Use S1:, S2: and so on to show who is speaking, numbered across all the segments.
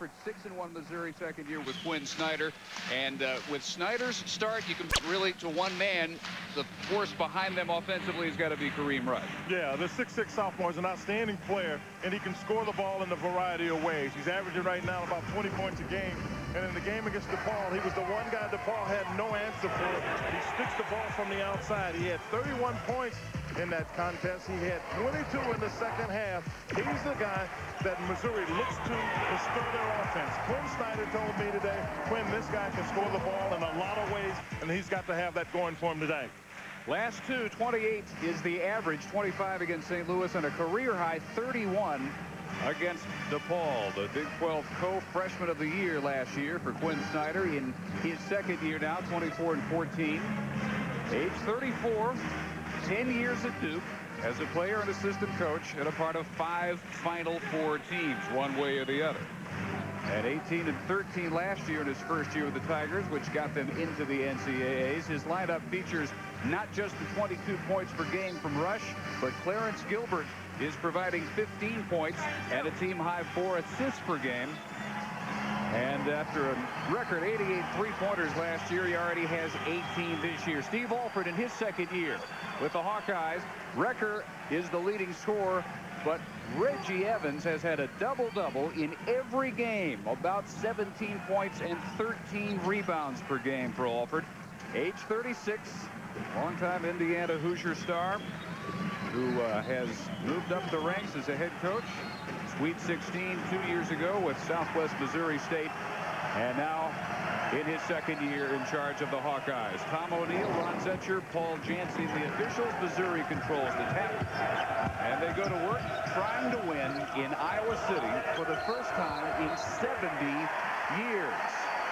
S1: Alford, 6-1 Missouri second year with Quin Snyder. And with Snyder's start, you can really, to one man, the force behind them offensively has got to be Kareem Rush.
S2: Yeah, the 6'6 sophomore is an outstanding player, and he can score the ball in a variety of ways. He's averaging right now about 20 points a game. And in the game against DePaul, he was the one guy DePaul had no answer for. He sticks the ball from the outside. He had 31 points in that contest. He had 22 in the second half. He's the guy that Missouri looks to stir their offense. Quin Snyder told me today, Quin, this guy can score the ball in a lot of ways, and he's got to have that going for him today.
S1: Last two, 28 is the average, 25 against St. Louis, and a career-high 31 against DePaul. The Big 12 co-freshman of the year last year for Quin Snyder in his second year now, 24-14. Age 34, 10 years at Duke as a player and assistant coach, and a part of 5 Final Four teams, one way or the other. At 18-13 last year in his first year with the Tigers, which got them into the NCAAs. His lineup features not just the 22 points per game from Rush, but Clarence Gilbert is providing 15 points and a team-high 4 assists per game. And after a record 88 three-pointers last year, he already has 18 this year. Steve Alford in his second year with the Hawkeyes. Recker is the leading scorer, but Reggie Evans has had a double-double in every game. About 17 points and 13 rebounds per game for Alford. Age 36, longtime Indiana Hoosier star, who has moved up the ranks as a head coach. Sweet 16 2 years ago with Southwest Missouri State, and now in his second year in charge of the Hawkeyes. Tom O'Neill, Ron Zetcher, Paul Jancy, the officials. Missouri controls the tap, and they go to work trying to win in Iowa City for the first time in 70 years.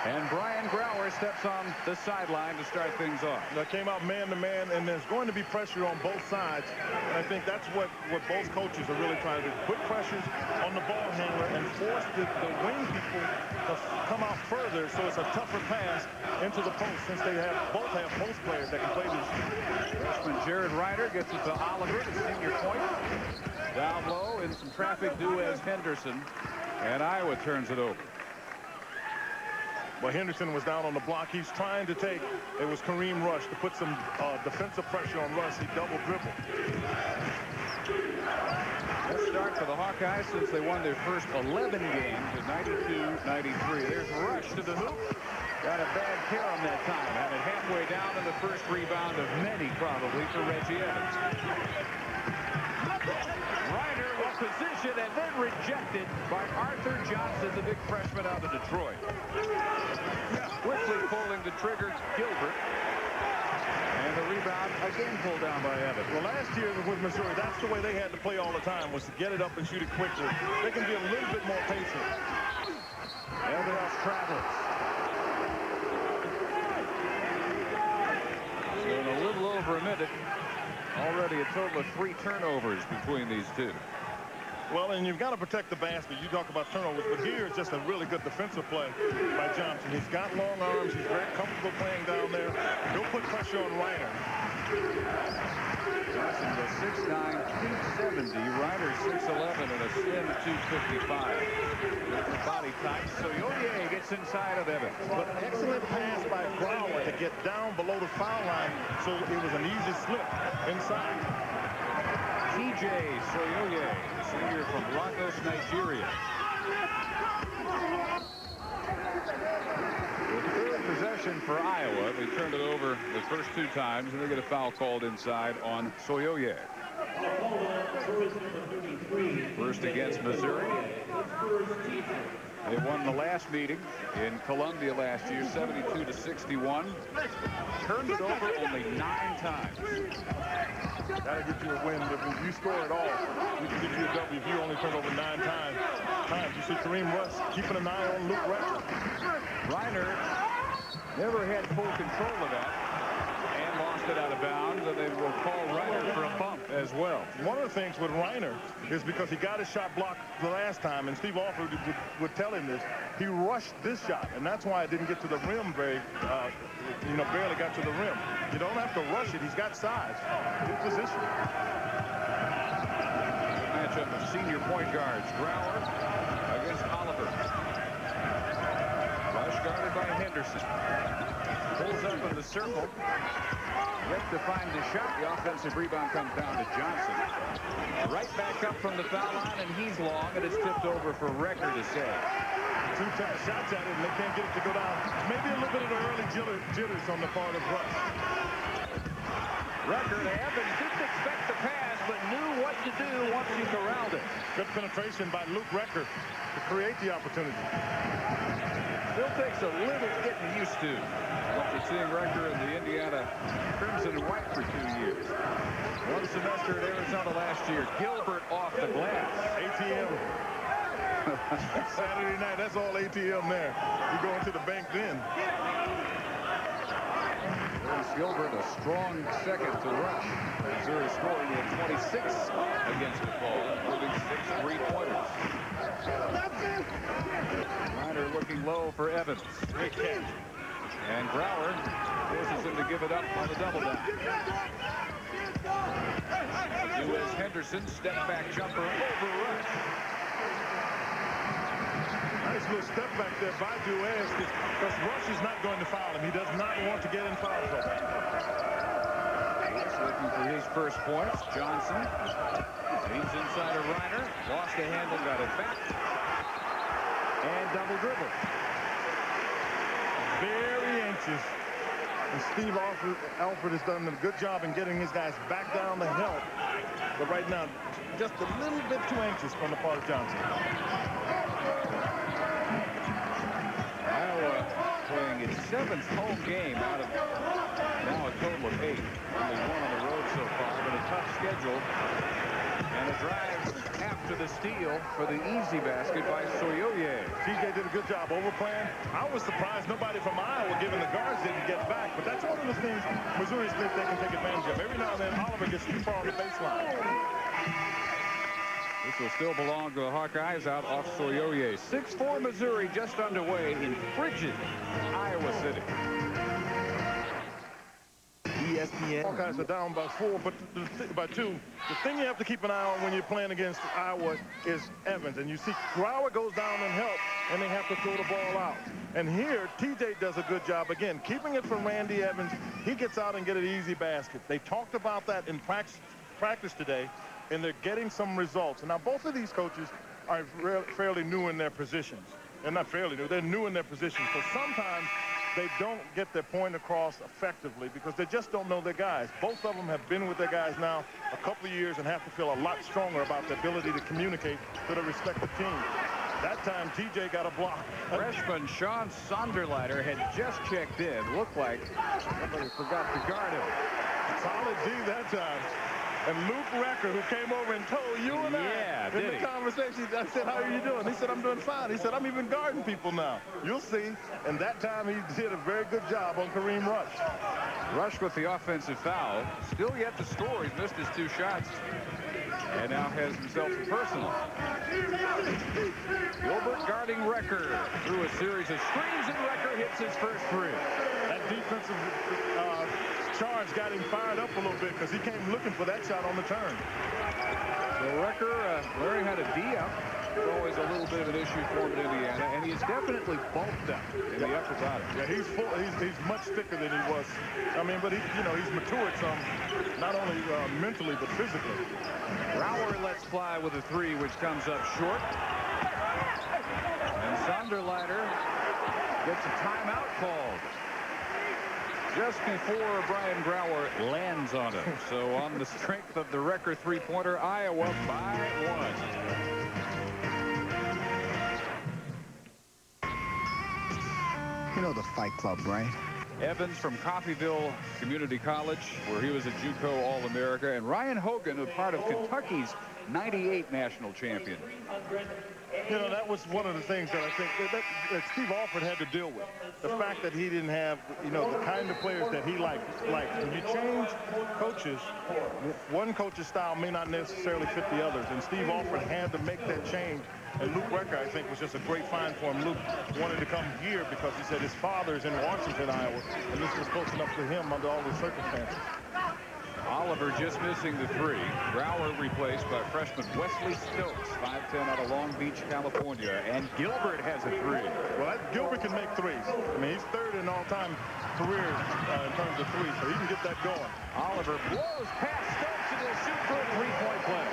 S1: And Brian Grauer steps on the sideline to start things off.
S2: That came out man-to-man, and there's going to be pressure on both sides. And I think that's what both coaches are really trying to do. Put pressures on the ball handler and force the wing people to come out further, so it's a tougher pass into the post, since they both have post players that can play this.
S1: Freshman Jared Ryder gets it to Oliver, the senior point. Down low in some traffic due as Henderson, and Iowa turns it over.
S2: Well, Henderson was down on the block. He's trying to take, it was Kareem Rush to put some defensive pressure on Rush. He double dribbled.
S1: Let's start for the Hawkeyes since they won their first 11 games at 92-93. There's Rush to the hoop. Got a bad carom that time. Had it halfway down, in the first rebound of many probably for Reggie Evans. Ryder was positioned and then rejected by Arthur Johnson, the big freshman out of Detroit. Quickly pulling the trigger, Gilbert. And the rebound again pulled down by Evans.
S2: Well, last year with Missouri, that's the way they had to play all the time, was to get it up and shoot it quickly. They can be a little bit more patient.
S1: Evans travels. So in a little over a minute, already a total of 3 turnovers between these two.
S2: Well, and you've got to protect the basket. You talk about turnovers, but here is just a really good defensive play by Johnson. He's got long arms. He's very comfortable playing down there. He'll put pressure on Ryder.
S1: Johnson was 6'9", 270. Ryder 6'11", and a slim 255. With the body type, so Yoye gets inside of Evans.
S2: But excellent pass by Grauer to get down below the foul line, so it was an easy slip inside.
S1: TJ Soyoye, senior from Lagos, Nigeria. The third possession for Iowa. They turned it over the first 2 times, and they get a foul called inside on Soyoye. First against Missouri. They won the last meeting in Columbia last year, 72-61. Turned it over only 9 times.
S2: That'll get you a win. If you score it all, we can get you a W if you only turn over 9 times. You see Kareem Rush keeping an eye on Luke Rechter.
S1: Reiner never had full control of that and lost it out of bounds, and they will call Reiner for a bump as well.
S2: One of the things with Reiner is because he got his shot blocked the last time, and Steve Alford would tell him this, he rushed this shot, and that's why it didn't get to the rim barely got to the rim. You don't have to rush it. He's got size. Good position.
S1: Matchup of senior point guards. Grauer against Oliver. guarded by Henderson. Pulls up in the circle. Yet to find the shot. The offensive rebound comes down to Johnson. Right back up from the foul line, and he's long, and it's tipped over for Recker to save.
S2: 2 shots at it, and they can't get it to go down. Maybe a little bit of the early jitters on the part of Rush.
S1: Recker to Evans. Didn't expect the pass, but knew what to do once he corralled it.
S2: Good penetration by Luke Recker to create the opportunity.
S1: Still takes a little getting used to after seeing Recker in the Indiana Crimson and White for 2 years. 1 semester at Arizona last year. Gilbert off the glass.
S2: ATM. Saturday night, that's all ATM there. You go into the bank then.
S1: There's Gilbert, a strong second to Rush. Missouri scoring at 26 against DePaul, including 6 3-pointers. Snyder looking low for Evans.
S2: Great catch.
S1: And Brower forces him to give it up on the double down. U.S. Henderson, step back jumper over Rush.
S2: Nice little step back there by Duez, because Rush is not going to foul him. He does not want to get in foul trouble.
S1: He's looking for his first points. Johnson leans inside of Reiner. Lost the handle, got it back. And double dribble.
S2: Very anxious. And Steve Alford has done a good job in getting his guys back down to help. But right now, just a little bit too anxious on the part of Johnson.
S1: Iowa playing its 7th home game out of now a total of 8. Only 1 on the road so far, but a tough schedule. And a drive after the steal for the easy basket by Soyoye.
S2: TJ did a good job overplaying. I was surprised nobody from Iowa, given the guards didn't get back. But that's one of the things Missouri thinks they can take advantage of. Every now and then, Oliver gets too far on the baseline.
S1: This will still belong to the Hawkeyes out off Soyoye. 6-4 Missouri just underway in frigid Iowa City.
S3: ESPN.
S2: Hawkeyes are down by 4, but by 2. The thing you have to keep an eye on when you're playing against Iowa is Evans. And you see Brower goes down and help, and they have to throw the ball out. And here, TJ does a good job, again, keeping it from Randy Evans. He gets out and get an easy basket. They talked about that in practice today, and they're getting some results. And now both of these coaches are fairly new in their positions. They're not fairly new. They're new in their positions. So sometimes they don't get their point across effectively because they just don't know their guys. Both of them have been with their guys now a couple of years and have to feel a lot stronger about the ability to communicate to their respective teams. That time, TJ got a block.
S1: Freshman Sean Sonderleiter had just checked in. Looked like somebody forgot to guard him.
S2: Solid D that time. And Luke Recker, who came over and told you and I in the conversation, I said, how are you doing? He said, I'm doing fine. He said, I'm even guarding people now. You'll see. And that time he did a very good job on Kareem Rush.
S1: Rush with the offensive foul. Still yet to score. He's missed his 2 shots. And now has himself a personal. Gilbert guarding Recker through a series of screens, and Recker hits his first 3.
S2: That defensive charge got him fired up a little bit because he came looking for that shot on the turn.
S1: So Recker learning how to D-up. It's always a little bit of an issue for him in Indiana, and he's definitely bulked up in the upper body.
S2: Yeah, he's full. He's much thicker than he was. I mean, but he's matured some, not only mentally but physically.
S1: Brower lets fly with a 3, which comes up short. And Sonderleiter gets a timeout called just before Brian Brower lands on him. So on the strength of the Recker 3-pointer, Iowa by 1.
S3: You know the Fight Club, right?
S1: Evans from Coffeyville Community College, where he was a JUCO All-America, and Ryan Hogan, a part of Kentucky's '98 national champion.
S2: You know, that was one of the things that I think that Steve Alford had to deal with. The fact that he didn't have, the kind of players that he liked. When you change coaches, one coach's style may not necessarily fit the others, and Steve Alford had to make that change. And Luke Recker, I think, was just a great find for him. Luke wanted to come here because he said his father's in Washington, Iowa, and this was close enough to him under all the circumstances.
S1: Oliver just missing the three. Brower replaced by freshman Wesley Stokes, 5'10" out of Long Beach, California. And Gilbert has a three.
S2: Well, Gilbert can make threes. I mean, he's third in all-time career in terms of threes, so he can get that going.
S1: Oliver blows past Stokes and will shoot for a three-point play.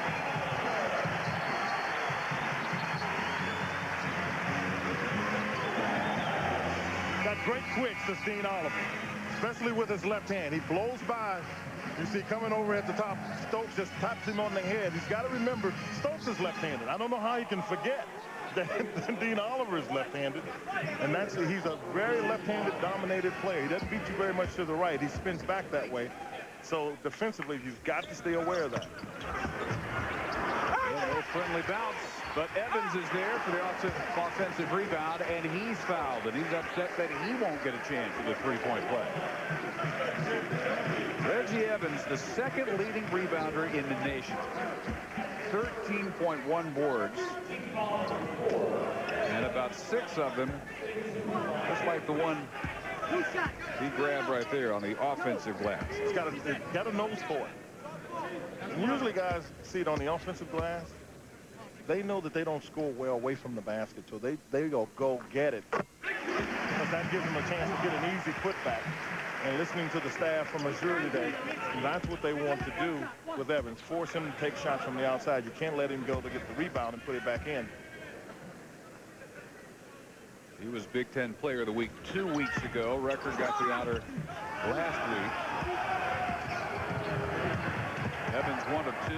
S2: Got great quicks, this Dean Oliver, especially with his left hand. He blows by. You see coming over at the top, Stokes just taps him on the head. He's got to remember, Stokes is left-handed. I don't know how he can forget that Dean Oliver is left-handed. And he's a very left-handed dominated player. He doesn't beat you very much to the right. He spins back that way. So defensively, you've got to stay aware of that.
S1: No friendly bounce, but Evans is there for the offensive rebound, and he's fouled, and he's upset that he won't get a chance at the three-point play. Reggie Evans, the second leading rebounder in the nation. 13.1 boards, and about 6 of them, just like the one he grabbed right there on the offensive glass.
S2: He's got a nose for it. Usually guys see it on the offensive glass. They know that they don't score well away from the basket, so they go get it. Because that gives them a chance to get an easy putback. And listening to the staff from Missouri today, that's what they want to do with Evans. Force him to take shots from the outside. You can't let him go to get the rebound and put it back in.
S1: He was Big Ten Player of the Week 2 weeks ago. Record got the honor last week. Evans 1 of 2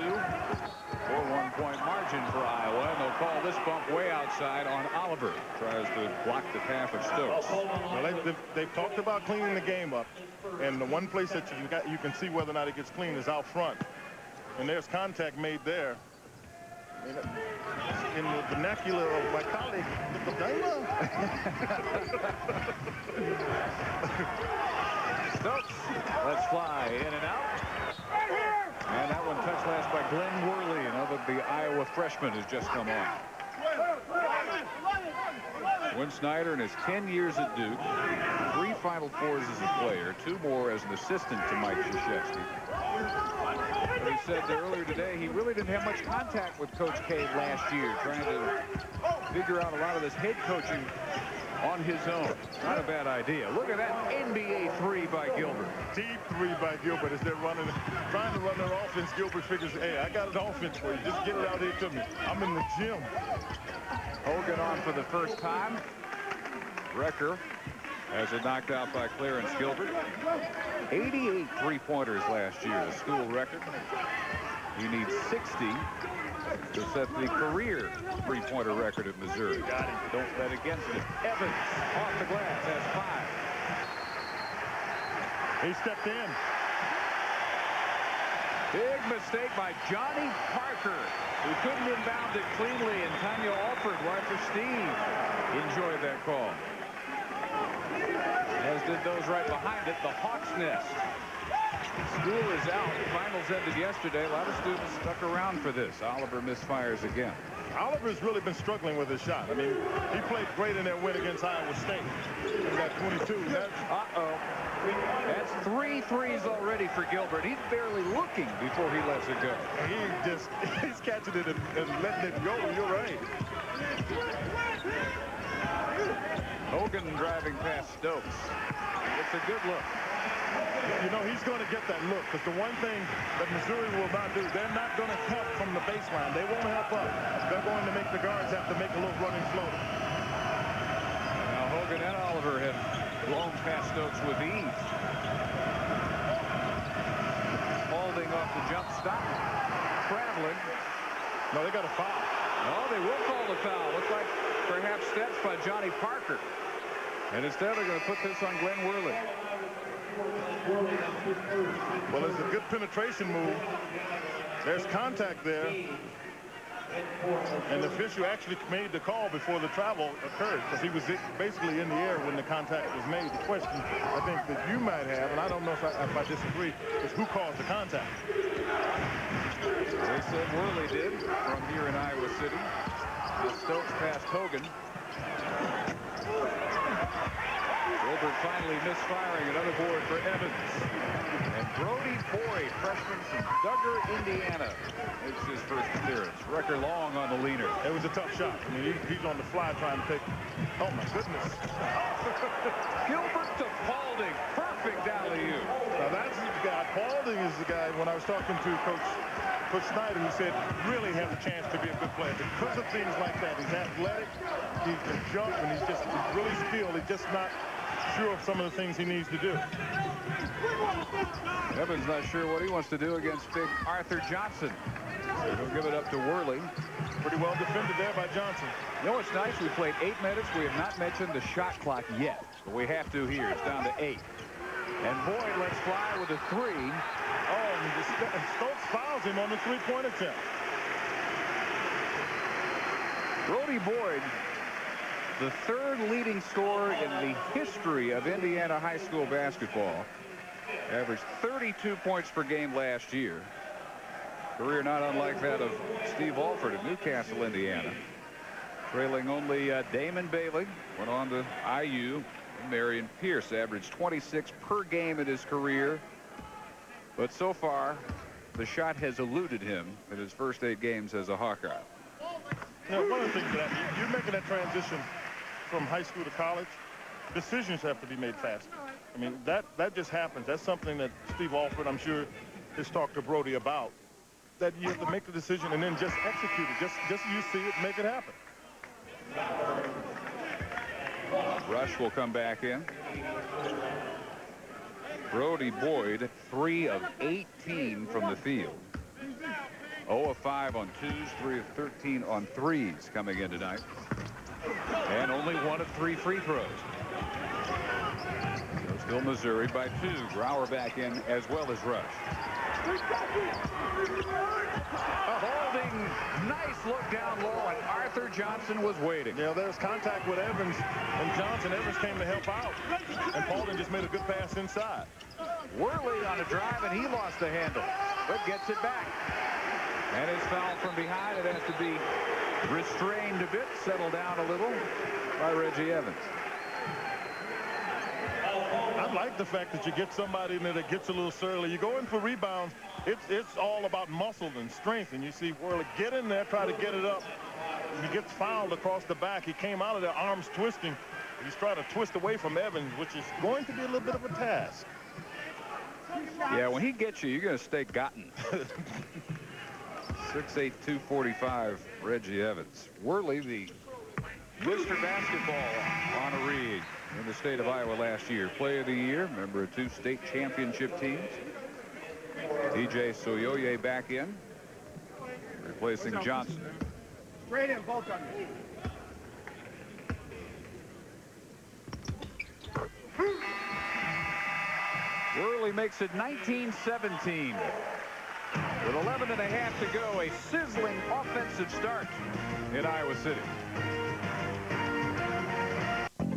S1: for a 1-point margin for Iowa, and they'll call this bump way outside on Oliver. Tries to block the path of Stokes.
S2: Well, they've talked about cleaning the game up, and the one place that you can see whether or not it gets clean is out front, and there's contact made there. In the vernacular of my colleague,
S1: Stokes lets fly in and out. And that one touched last by Glenn Worley, another the Iowa freshman who's just come on. Quin Snyder in his 10 years at Duke, 3 Final Fours as a player, 2 more as an assistant to Mike Krzyzewski. But he said that earlier today he really didn't have much contact with Coach K last year, trying to figure out a lot of this head coaching on his own. Not a bad idea. Look at that NBA 3 by Gilbert.
S2: Deep 3 by Gilbert as they're trying to run their offense. Gilbert figures, hey, I got an offense for you. Just get it out here to me. I'm in the gym.
S1: Hogan on for the first time. Recker has it knocked out by Clarence Gilbert. 88 three-pointers last year, a school record. He needs 60 to set the career three-pointer record at Missouri.
S2: Got him.
S1: Don't bet against it. Evans off the glass has 5.
S2: He stepped in.
S1: Big mistake by Johnny Parker, who couldn't inbound it cleanly, and Tanya Alford, wife of Steve, enjoyed that call. As did those right behind it, the Hawks Nest. School is out. Finals ended yesterday. A lot of students stuck around for this. Oliver misfires again.
S2: Oliver's really been struggling with his shot. I mean, he played great in that win against Iowa State. He got 22.
S1: Uh-oh. That's 3 threes already for Gilbert. He's barely looking before he lets it go.
S2: He's catching it and letting it go. You're right.
S1: Hogan driving past Stokes. It's a good look.
S2: You know, he's going to get that look, because the one thing that Missouri will not do, they're not going to help from the baseline. They won't help up. They're going to make the guards have to make a little running floater.
S1: Now Hogan and Oliver have blown past Stokes with ease. Holding off the jump stop. Traveling.
S2: No, they got a foul.
S1: No, they will call the foul. Looks like perhaps steps by Johnny Parker. And instead they're going to put this on Glenn Worley.
S2: Well, it's a good penetration move. There's contact there. And the official actually made the call before the travel occurred, because he was basically in the air when the contact was made. The question I think that you might have, and I don't know if I disagree, is who caused the contact?
S1: They said Worley did from here in Iowa City. Now Stokes past Hogan. Gilbert finally misfiring. Another board for Evans. And Brody Boyd, freshman from Duggar, Indiana, makes his first appearance. Record long on the leaner.
S2: It was a tough shot. I mean, he's on the fly trying to take. Oh, my goodness.
S1: Gilbert to Paulding. Perfect alley-oop.
S2: Now, that's the guy. Paulding is the guy, when I was talking to Coach Snyder, who said really has a chance to be a good player because of things like that. He's athletic, he can jump, and he's really skilled. He's just not sure of some of the things he needs to do.
S1: Evans not sure what he wants to do against big Arthur Johnson. So he'll give it up to Worley.
S2: Pretty well defended there by Johnson.
S1: You know what's nice? We played 8 minutes. We have not mentioned the shot clock yet, but we have to here. It's down to 8. And Boyd lets fly with a 3.
S2: Oh, and Stokes fouls him on the three-point attempt.
S1: Brody Boyd, the 3rd leading scorer in the history of Indiana high school basketball, averaged 32 points per game last year. Career not unlike that of Steve Alford of Newcastle, Indiana. Trailing only Damon Bailey. Went on to IU. Marion Pierce averaged 26 per game in his career. But so far, the shot has eluded him in his first 8 games as a Hawkeye.
S2: You know, one of the things that you're making that transition from high school to college, decisions have to be made faster. I mean, that just happens. That's something that Steve Alford, I'm sure, has talked to Brody about. That you have to make the decision and then just execute it. Just you see it, make it happen.
S1: Rush will come back in. Brody Boyd, 3 of 18 from the field. 0 of 5 on 2s, 3 of 13 on 3s coming in tonight. And only 1 of 3 free throws. So still Missouri by 2. Grauer back in as well as Rush. A holding, nice look down low, and Arthur Johnson was waiting.
S2: Yeah, there's contact with Evans and Johnson. Evans came to help out, and Paulding just made a good pass inside.
S1: Worley on a drive, and he lost the handle, but gets it back. And it's fouled from behind. It has to be restrained a bit, settled down a little by Reggie Evans.
S2: I like the fact that you get somebody in there that gets a little surly. You go in for rebounds. It's all about muscle and strength. And you see Worley get in there, try to get it up. He gets fouled across the back. He came out of there, arms twisting. He's trying to twist away from Evans, which is going to be a little bit of a task.
S1: Yeah, when he gets you, you're going to stay gotten. 6'8", 245, Reggie Evans. Worley, the Mr. Basketball honoree in the state of Iowa last year. Player of the year, member of 2 state championship teams. DJ Soyoye back in, replacing Johnson.
S4: Straight in, both on you.
S1: Worley makes it 19-17. With 11 and a half to go, a sizzling offensive start in Iowa City.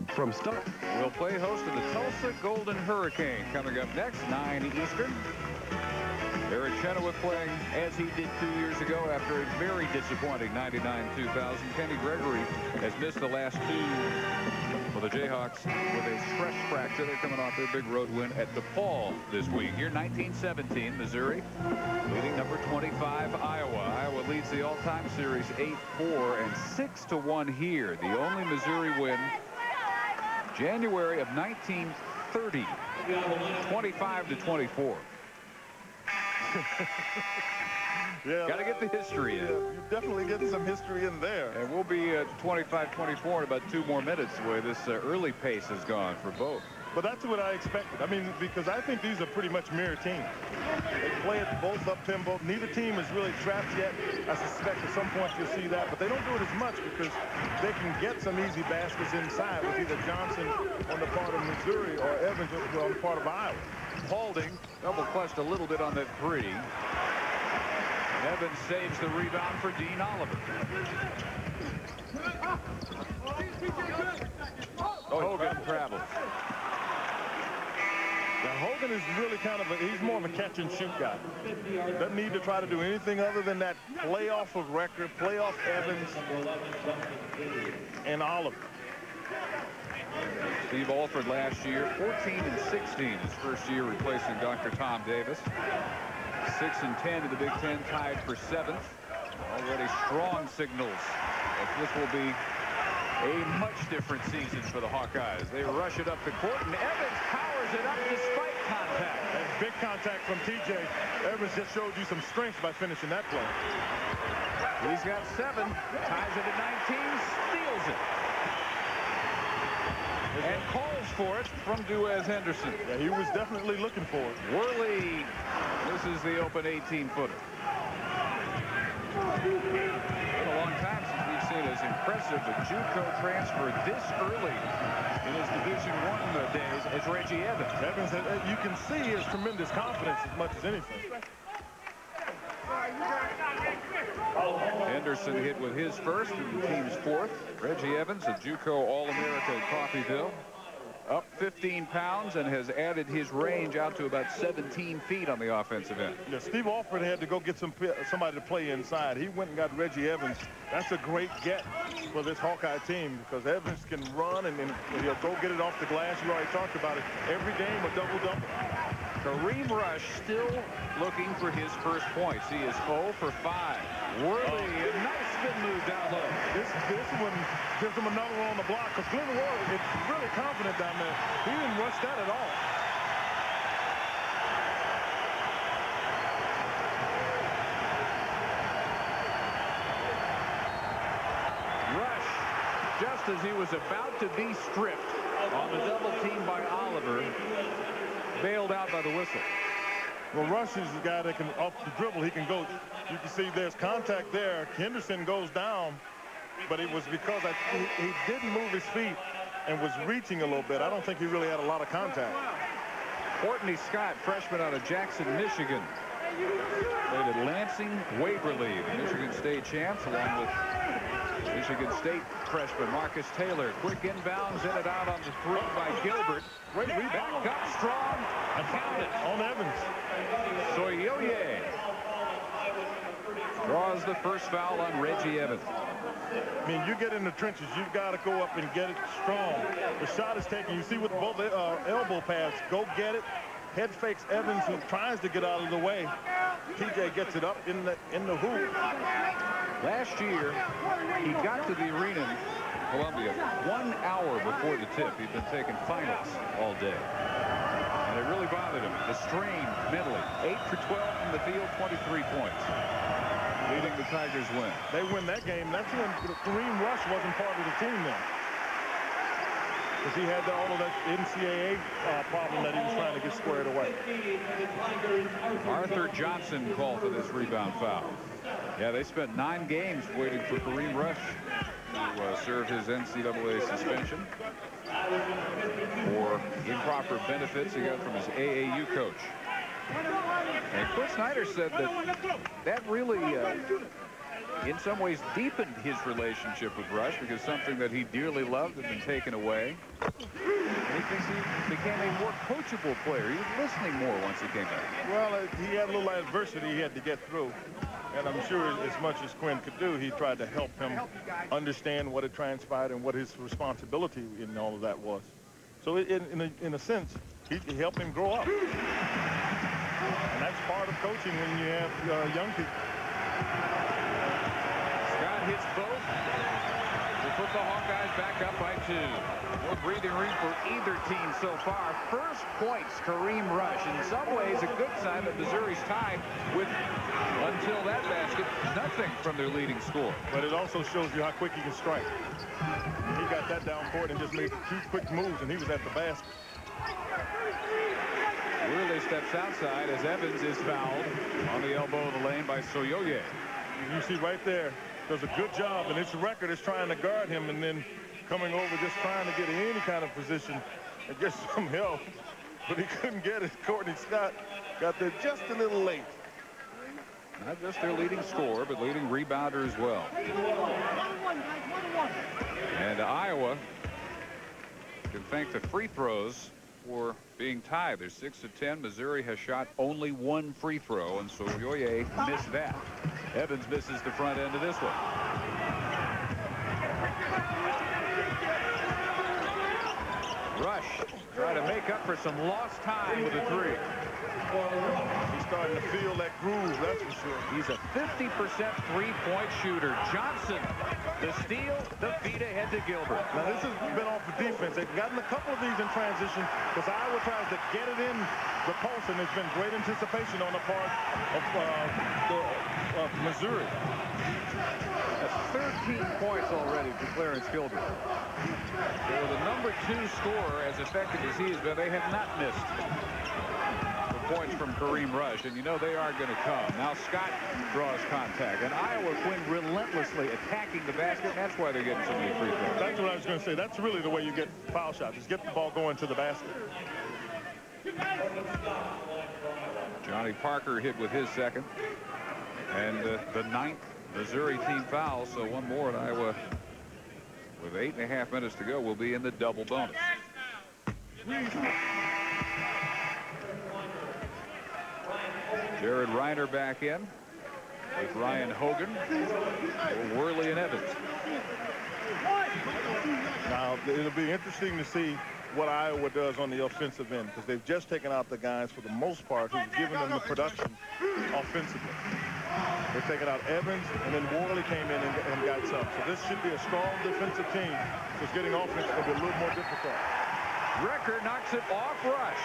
S5: From start,
S1: We'll play host to the Tulsa Golden Hurricane coming up next, 9 Eastern. Eric Chenoweth playing as he did 2 years ago after a very disappointing 99-2000. Kenny Gregory has missed the last 2 for the Jayhawks with a stress fracture. They're coming off their big road win at DePaul this week. Here, 1917, Missouri leading number 25, Iowa. Iowa leads the all-time series 8-4 and 6-1 here. The only Missouri win January of 1930, 25-24.
S2: Yeah,
S1: got to get the history in.
S2: You definitely get some history in there.
S1: And we'll be at 25-24 in about 2 more minutes, the way this early pace has gone for both.
S2: But that's what I expected. I mean, because I think these are pretty much mirror teams. They play it both up tempo. Neither team is really trapped yet. I suspect at some point you'll see that, but they don't do it as much because they can get some easy baskets inside with either Johnson on the part of Missouri or Evans on the part of Iowa.
S1: Paulding double-clutched a little bit on that 3. Evans saves the rebound for Dean Oliver. Hogan travels.
S2: Now, Hogan is really kind of he's more of a catch-and-shoot guy. Doesn't need to try to do anything other than that play off of record, play off Evans and Oliver.
S1: Steve Alford last year, 14-16 his first year replacing Dr. Tom Davis. 6-10 in the Big Ten, tied for 7th. Already strong signals that this will be a much different season for the Hawkeyes. They rush it up the court, and Evans powers it up despite contact.
S2: And big contact from TJ. Evans just showed you some strength by finishing that play.
S1: He's got 7, ties it at 19, steals it. And calls for it from Duez Henderson.
S2: Yeah, he was definitely looking for it.
S1: Worley misses the open 18-footer. Been a long time since we've seen as impressive a JUCO transfer this early in his Division I days as Reggie Evans.
S2: Evans, you can see his tremendous confidence as much as anything.
S1: Henderson hit with his first and the team's 4th. Reggie Evans, a JUCO All-America at Coffeyville, up 15 pounds and has added his range out to about 17 feet on the offensive end.
S2: Yeah, Steve Alford had to go get somebody to play inside. He went and got Reggie Evans. That's a great get for this Hawkeye team because Evans can run and he'll go get it off the glass. You already talked about it. Every game a double-double.
S1: Kareem Rush still looking for his first points. He is 0 for 5. Worley, a nice spin move down low.
S2: This one gives him another one on the block because Glenn Ward is really confident down there. He didn't rush that at all.
S1: Rush, just as he was about to be stripped on the double team by Oliver, bailed out by the whistle.
S2: Well, Rush is the guy that can, off the dribble, he can go. You can see there's contact there. Henderson goes down, but it was because he didn't move his feet and was reaching a little bit. I don't think he really had a lot of contact.
S1: Courtney Scott, freshman out of Jackson, Michigan. Played at Lansing Waverly, the Michigan State champs, along with Michigan State freshman Marcus Taylor. Quick inbounds, in and out on the 3 by Gilbert.
S2: Great rebound.
S1: Back up strong. Count it.
S2: On Evans.
S1: Soyoye draws the first foul on Reggie Evans.
S2: I mean, you get in the trenches, you've got to go up and get it strong. The shot is taken. You see with both elbow pads, go get it. Head fakes Evans, who tries to get out of the way. TJ gets it up in the hoop.
S1: Last year, he got to the arena in Columbia 1 hour before the tip. He'd been taking finals all day. And it really bothered him. The strain mentally. 8 for 12 from the field, 23 points. Leading the Tigers win.
S2: They win that game. That's when Kareem Rush wasn't part of the team then. Because he had all of that NCAA problem that he was trying to get squared away.
S1: Arthur Johnson called for this rebound foul. Yeah, they spent 9 games waiting for Kareem Rush to serve his NCAA suspension for improper benefits he got from his AAU coach. And Quin Snyder said that really, in some ways, deepened his relationship with Rush because something that he dearly loved had been taken away. And he thinks he became a more coachable player. He was listening more once he came back.
S2: Well, he had a little adversity he had to get through. And I'm sure as much as Quinn could do, he tried to help him understand what had transpired and what his responsibility in all of that was. So in a sense, he helped him grow up. And that's part of coaching when you have young people.
S1: Scott hits both to put the Hawkeyes back up by 2. No breathing room for either team so far. First points, Kareem Rush. In some ways, a good sign that Missouri's tied with, until that basket, nothing from their leading scorer.
S2: But it also shows you how quick he can strike. He got that down court and just made 2 quick moves, and he was at the basket.
S1: Worley steps outside as Evans is fouled on the elbow of the lane by Soyoye.
S2: You see right there, does a good job, and his record is trying to guard him and then coming over just trying to get in any kind of position and get some help. But he couldn't get it. Courtney Scott got there just a little late.
S1: Not just their leading scorer, but leading rebounder as well. And Iowa can thank the free throws for being tied. They're 6 of 10. Missouri has shot only 1 free throw, and so Soyoye missed that. Evans misses the front end of this one. Rush trying to make up for some lost time with a three.
S2: He's starting to feel that groove, that's for sure.
S1: He's a 50% three-point shooter. Johnson, the steal, the feed ahead to Gilbert.
S2: Now this has been off the defense. They've gotten a couple of these in transition because Iowa tries to get it in the post, and there's been great anticipation on the part of Missouri.
S1: That's 13 points already for Clarence Gilbert. So the number 2 scorer, as effective as he has been, they have not missed points from Kareem Rush, and you know they are going to come. Now Scott draws contact, and Iowa Quinn relentlessly attacking the basket, and that's why they're getting so many free throws.
S2: That's what I was going to say. That's really the way you get foul shots, is get the ball going to the basket.
S1: Johnny Parker hit with his second, and the 9th Missouri team foul, so one more, and Iowa, with 8.5 minutes to go, will be in the double bonus. Jared Reiner back in with Ryan Hogan, Worley, and Evans.
S2: Now, it'll be interesting to see what Iowa does on the offensive end, because they've just taken out the guys, for the most part, who've given them the production offensively. They've taken out Evans, and then Worley came in and got some. So this should be a strong defensive team, because getting offense will be a little more difficult.
S1: Recker knocks it off Rush.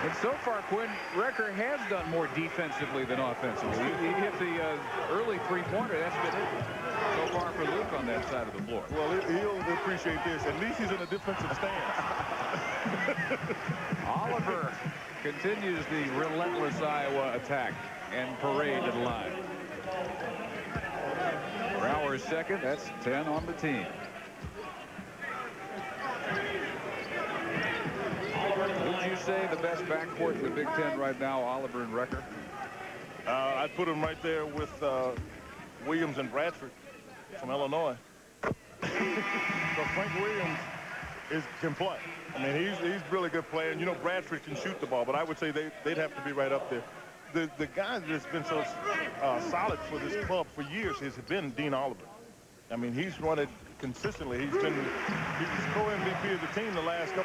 S1: And so far, Quinn, Recker has done more defensively than offensively. He hit the early three-pointer. That's been it so far for Luke on that side of the floor.
S2: Well, he'll appreciate this. At least he's in a defensive stance.
S1: Oliver continues the relentless Iowa attack and parade to the line. Brower's second. That's 10 on the team. Would you say the best backcourt in the Big Ten right now, Oliver and Recker?
S2: I'd put him right there with Williams and Bradford from Illinois. So Frank Williams can play. I mean, he's really good player. And, you know, Bradford can shoot the ball, but I would say they'd have to be right up there. The guy that's been so solid for this club for years has been Dean Oliver. I mean, he's run it consistently. He's co-MVP of the team the last 2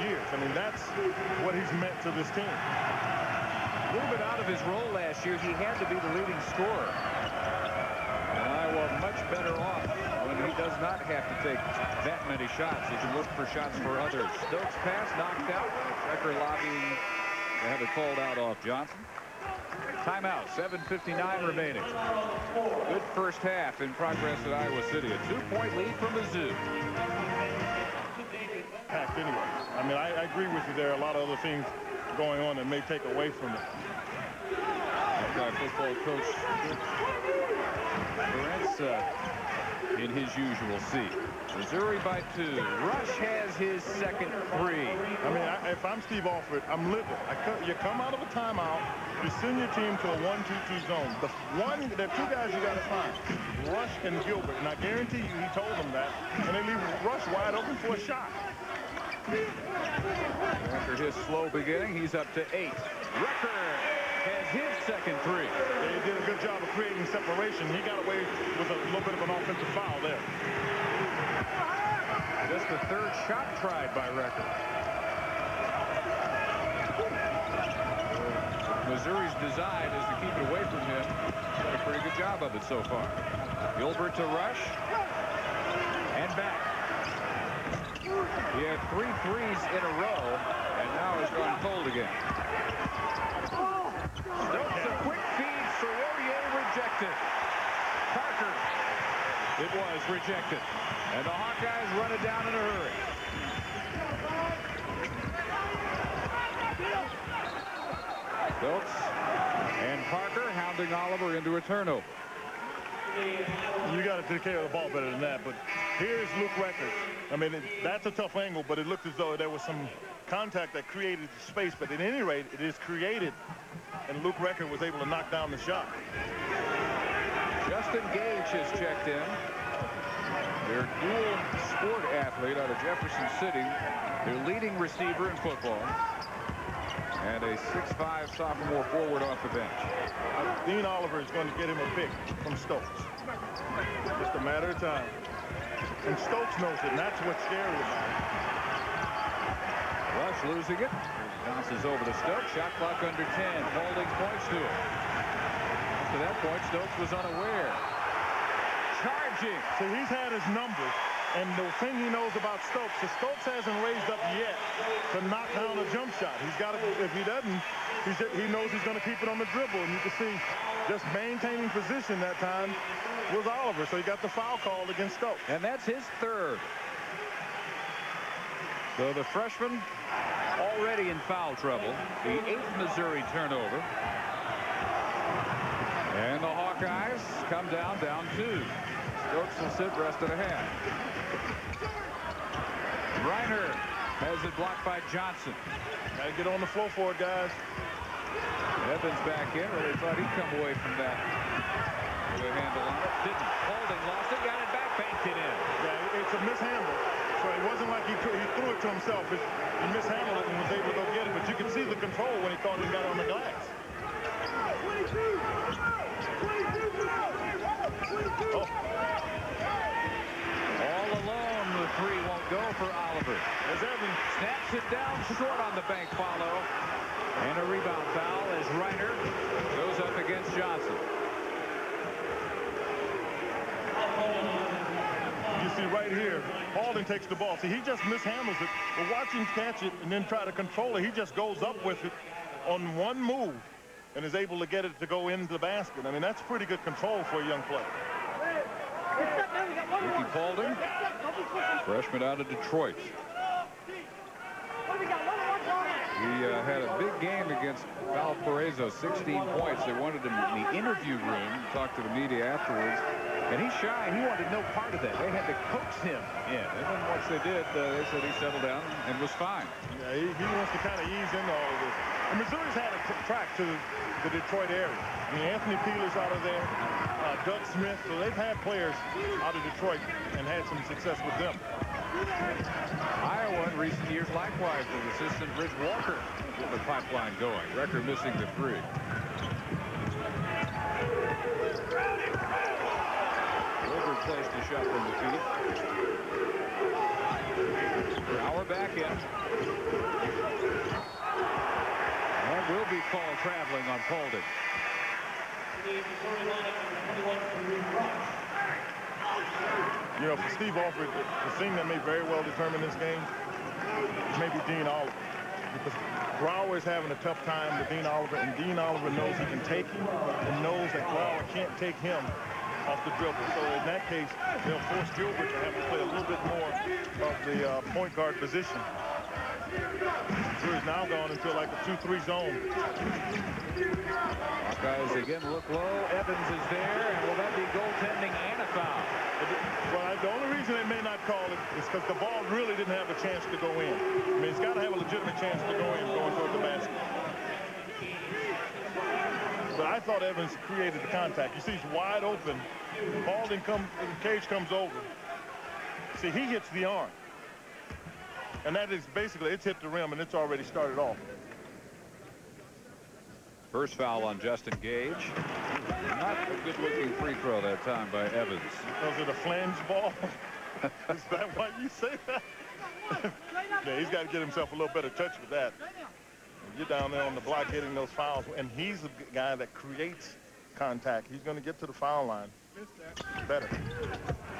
S2: years. I mean, that's what he's meant to this team.
S1: A little bit out of his role last year. He had to be the leading scorer. And Iowa much better off when he does not have to take that many shots. He can look for shots for others. Stokes pass knocked out. Recker lobbying to have it called out off Johnson. Timeout, 7:59 remaining. Good first half in progress at Iowa City. A 2-point lead for Mizzou.
S2: Packed anyway. I mean, I agree with you. There are a lot of other things going on that may take away from it.
S1: Football coach Lawrence in his usual seat. Missouri by 2. Rush has his second free.
S2: I mean, if I'm Steve Alford, I'm livid. You come out of a timeout, you send your team to a 1-2-2 zone. The are 2 guys you got to find, Rush and Gilbert. And I guarantee you, he told them that. And they leave Rush wide open for a shot.
S1: After his slow beginning, he's up to 8. Recker has his second three.
S2: They did a good job of creating separation. He got away with a little bit of an offensive foul there.
S1: Just the third shot tried by Recker. Missouri's design is to keep it away from him. He's done a pretty good job of it so far. Gilbert to Rush. And back. He had 3 threes in a row, and now he's gone cold again. Stokes a quick feed. Soroyer rejected. Parker. It was rejected. And the Hawkeyes run it down in a hurry. Stokes and Parker hounding Oliver into a turnover.
S2: You got to take care of the ball better than that. But here's Luke Recker. I mean, that's a tough angle, but it looked as though there was some contact that created space. But at any rate, it is created, and Luke Recker was able to knock down the shot.
S1: Justin Gage has checked in. Their dual sport athlete out of Jefferson City. Their leading receiver in football. And a 6'5" sophomore forward off the bench.
S2: Dean Oliver is going to get him a pick from Stokes. Just a matter of time. And Stokes knows it, and that's what's scary about it.
S1: Rush losing it. Bounces over to Stokes. Shot clock under 10. Holding points to it. Up to that point, Stokes was unaware. Charging.
S2: So he's had his numbers. And the thing he knows about Stokes is Stokes hasn't raised up yet to knock down a jump shot. He's got to, if he doesn't, he knows he's going to keep it on the dribble. And you can see just maintaining position that time was Oliver. So he got the foul called against Stokes.
S1: And that's his third. So the freshman already in foul trouble. The 8th Missouri turnover. And the Hawkeyes come down 2. Stokes will sit rest of the half. Reiner has it blocked by Johnson.
S2: Got to get on the floor for it, guys.
S1: Evans back in. Really thought he'd come away from that with a handle on it. Didn't. Holding lost it. Got it back. Banked it in.
S2: Yeah, it's a mishandle. So it wasn't like he threw it to himself. He mishandled it and was able to go get it. But you could see the control when he thought he got it on the glass. Oh.
S1: All alone, the 3 won't go for Oliver.
S2: As Evans
S1: Snaps it down short on the bank follow. And a rebound foul as Reiner goes up against Johnson.
S2: You see right here, Paulding takes the ball. See, he just mishandles it. But watch him catch it and then try to control it. He just goes up with it on one move and is able to get it to go into the basket. I mean, that's pretty good control for a young player.
S1: Ricky Paulding, freshman out of Detroit. He had a big game against Valparaiso, 16 points. They wanted him in the interview room, talked to the media afterwards, and he's shy. He wanted no part of that. They had to coax him in. And then once they did, they said he settled down and was fine.
S2: Yeah, he wants to kind of ease into all of this. And Missouri's had a track to the Detroit area. I mean, Anthony Peeler's out of there, Doug Smith. So they've had players out of Detroit and had some success with them.
S1: Iowa in recent years likewise with assistant Rich Walker with the pipeline going. Record missing the 3. Wilbur placed the shot from the feet. Brower back in. That will be called traveling on Paulding.
S2: You know, for Steve Alford, the thing that may very well determine this game is maybe Dean Oliver. Because Brower is having a tough time with Dean Oliver, and Dean Oliver knows he can take him and knows that Brower can't take him off the dribble. So in that case, they'll force Gilbert to have to play a little bit more of the point guard position. He's now gone into like a 2-3 zone.
S1: Hawkeyes again look low. Evans is there, and will that be goaltending and a foul?
S2: Well, the only reason they may not call it is because the ball really didn't have a chance to go in. I mean, it's got to have a legitimate chance to go in going toward the basket. But I thought Evans created the contact. You see he's wide open. Paulding Cage comes over. See, he hits the arm. And that is basically, it's hit the rim and it's already started off.
S1: First foul on Justin Gage. Not a good-looking free throw that time by Evans.
S2: Because of the flange ball? Is that why you say that? Yeah, he's got to get himself a little better touch with that. You're down there on the block getting those fouls, and he's the guy that creates contact. He's going to get to the foul line better.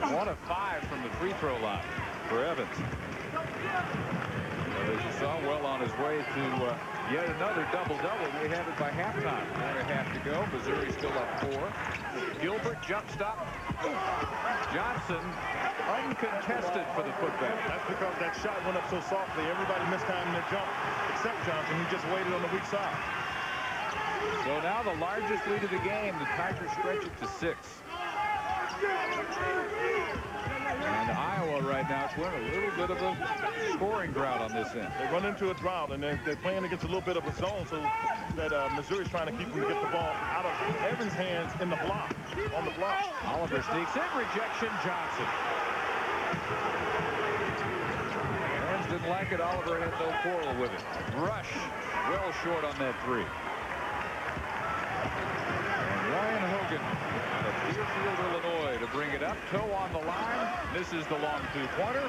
S1: 1 of 5 from the free throw line for Evans. As you saw, well on his way to yet another double-double. They have it by halftime. 1.5 to go. Missouri still up 4. Gilbert jump stop. Johnson uncontested for the putback.
S2: That's because that shot went up so softly. Everybody missed time in their jump except Johnson, who just waited on the weak side.
S1: So now the largest lead of the game. The Tigers stretch it to 6. And Iowa right now, Quinn, a little bit of a scoring drought on this end.
S2: They run into a drought, and they're playing against a little bit of a zone, so that Missouri's trying to keep them to get the ball out of Evans' hands in the block, on the block.
S1: Oliver sneaks in, rejection, Johnson. Fans didn't like it. Oliver had no quarrel with it. Rush, well short on that 3. And Ryan Hogan of Deerfield, Illinois, to bring it up. Toe on the line. Misses the long two-pointer.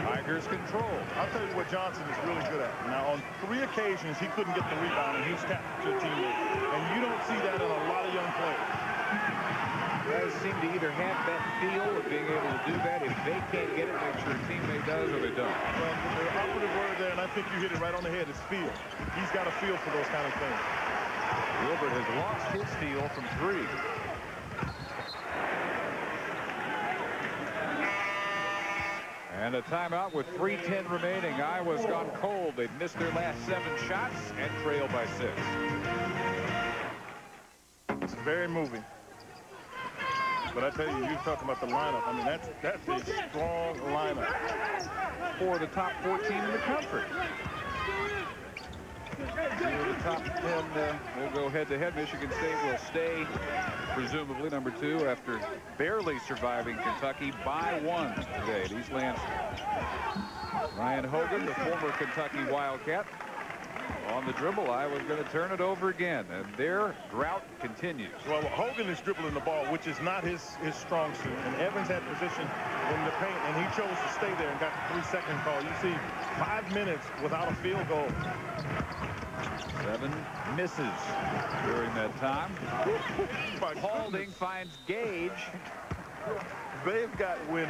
S1: Tigers control.
S2: I'll tell you what Johnson is really good at. Now, on 3 occasions, he couldn't get the rebound, and he's tapped to a teammate. And you don't see that in a lot of young players.
S1: Guys seem to either have that feel of being able to do that. If they can't get it, make sure a teammate does, or they don't.
S2: Well, the operative word there, and I think you hit it right on the head, is feel. He's got a feel for those kind of things.
S1: Gilbert has lost his feel from 3. And a timeout with 3:10 remaining. Iowa's gone cold. They've missed their last 7 shots and trail by 6.
S2: It's very moving. But I tell you, you're talking about the lineup. I mean, that's a strong lineup.
S1: For the top 14 in the country. The top 10 will go head-to-head. Michigan State will stay, presumably, number 2 after barely surviving Kentucky by 1 today at East Lansing. Ryan Hogan, the former Kentucky Wildcat, on the dribble. Iowa's going to turn it over again, and their drought continues.
S2: Well, Hogan is dribbling the ball, which is not his strong suit. And Evans had position in the paint, and he chose to stay there and got the 3-second call. You see 5 minutes without a field goal.
S1: 7 misses during that time. Paulding finds Gage.
S2: They've got, when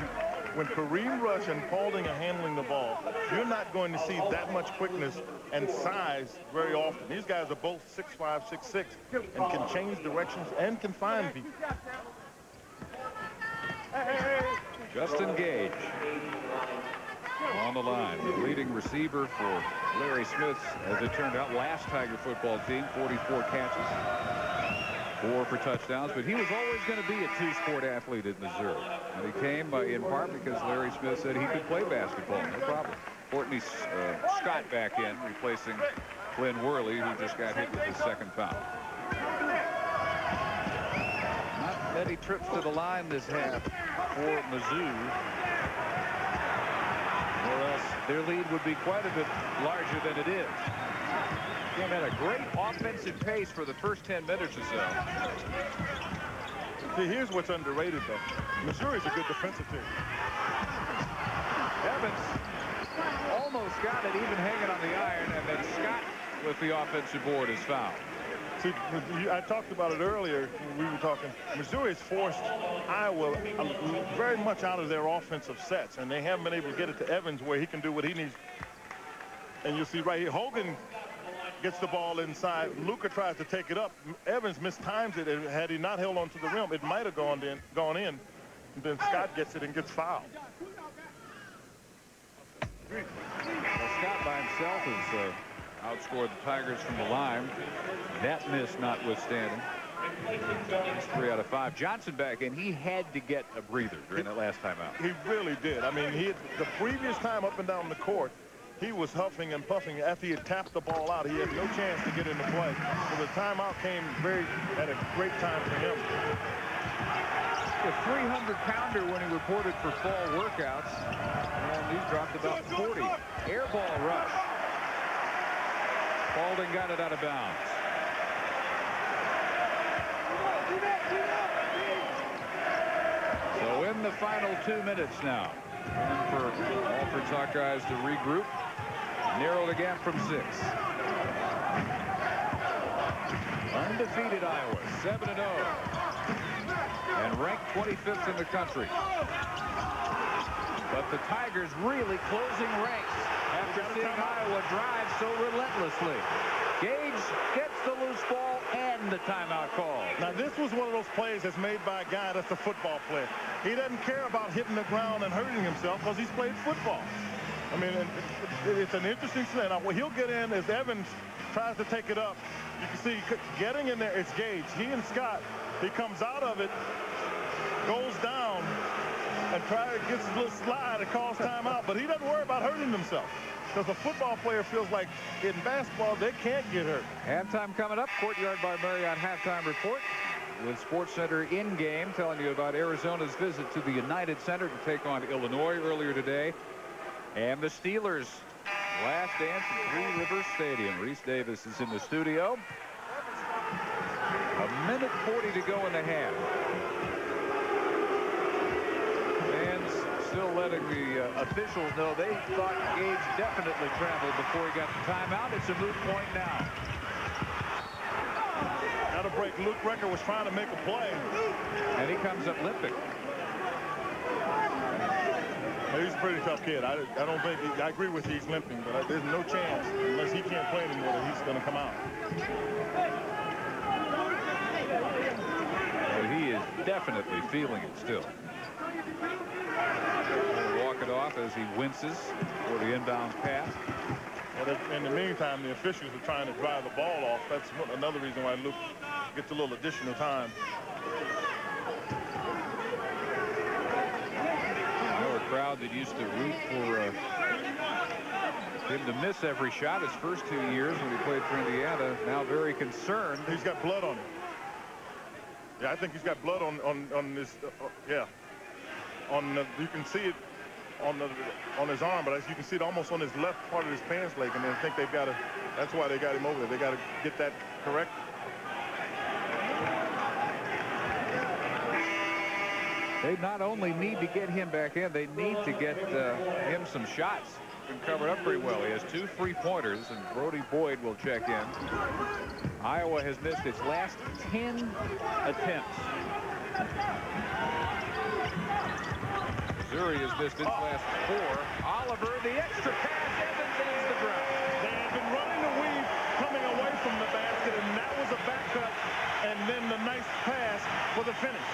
S2: Kareem Rush and Paulding are handling the ball, you're not going to see that much quickness and size very often. These guys are both 6'5", 6'6", and can change directions and can find people.
S1: Justin Gage on the line, the leading receiver for Larry Smith's, as it turned out, last Tiger football team. 44 catches, 4 for touchdowns, but he was always going to be a 2-sport athlete at Missouri, and he came in part because Larry Smith said he could play basketball, no problem. Courtney Scott back in, replacing Glenn Worley, who just got hit with his 2nd foul. Not many trips to the line this half for Mizzou, or else their lead would be quite a bit larger than it is. Came at a great offensive pace for the first 10 minutes or so.
S2: See, here's what's underrated, though. Missouri's a good defensive team.
S1: Evans almost got it, even hanging on the iron, and then Scott with the offensive board is fouled.
S2: See, I talked about it earlier. We were talking. Missouri has forced Iowa very much out of their offensive sets, and they haven't been able to get it to Evans where he can do what he needs. And you'll see right here, Hogan gets the ball inside. Luka tries to take it up. Evans mistimes it. Had he not held on to the rim, it might have gone in. And then Scott gets it and gets fouled.
S1: Well, Scott by himself has outscored the Tigers from the line. That miss notwithstanding. It's 3 out of 5. Johnson back in. He had to get a breather during that last time out.
S2: He really did. I mean, the previous time up and down the court, he was huffing and puffing. After he had tapped the ball out, he had no chance to get into play. So the timeout came at a great time for him.
S1: A 300-pounder when he reported for fall workouts, and he's dropped about 40. Air ball rush. Paulding got it out of bounds. So in the final 2 minutes now, and for Alford Hawkeyes to regroup. Narrowed again from 6. Undefeated Iowa, 7-0. And ranked 25th in the country. But the Tigers really closing ranks after seeing Iowa drive so relentlessly. Gage gets the loose ball and the timeout call.
S2: Now, this was one of those plays that's made by a guy that's a football player. He doesn't care about hitting the ground and hurting himself because he's played football. I mean, it's an interesting thing. Now, he'll get in as Evans tries to take it up. You can see getting in there, it's Gage. He and Scott, he comes out of it, goes down, and gets his little slide and calls timeout. But he doesn't worry about hurting himself. Because a football player feels like in basketball, they can't get hurt.
S1: Halftime coming up. Courtyard by Marriott halftime report with SportsCenter in game, telling you about Arizona's visit to the United Center to take on Illinois earlier today. And the Steelers' last dance at Three Rivers Stadium. Reese Davis is in the studio. 1:40 to go in the half. still letting the officials know they thought Gage definitely traveled before he got the timeout. It's a moot point now.
S2: Got a break. Luke Recker was trying to make a play.
S1: And he comes up limping.
S2: He's a pretty tough kid. I don't think I agree with you, he's limping, but there's no chance unless he can't play anymore that he's going to come out.
S1: But he is definitely feeling it still. Walk it off as he winces for the inbound pass.
S2: But in the meantime, the officials are trying to drive the ball off. That's another reason why Luke gets a little additional time.
S1: A crowd that used to root for him to miss every shot his first 2 years when he played for Indiana, now very concerned.
S2: He's got blood on him. Yeah, I think he's got blood on his yeah. You can see it on his arm, but as you can see it almost on his left part of his pants leg, and I think they've got to. That's why they got him over there. They got to get that correct.
S1: They not only need to get him back in, they need to get him some shots. Been covered up pretty well. He has 2 3-pointers, and Brody Boyd will check in. Iowa has missed its last 10 attempts. Missouri has missed its last 4. Oliver, the extra pass, Evans is the ground.
S2: They have been running the weave coming away from the basket, and that was a back cut, and then the nice pass for the finish.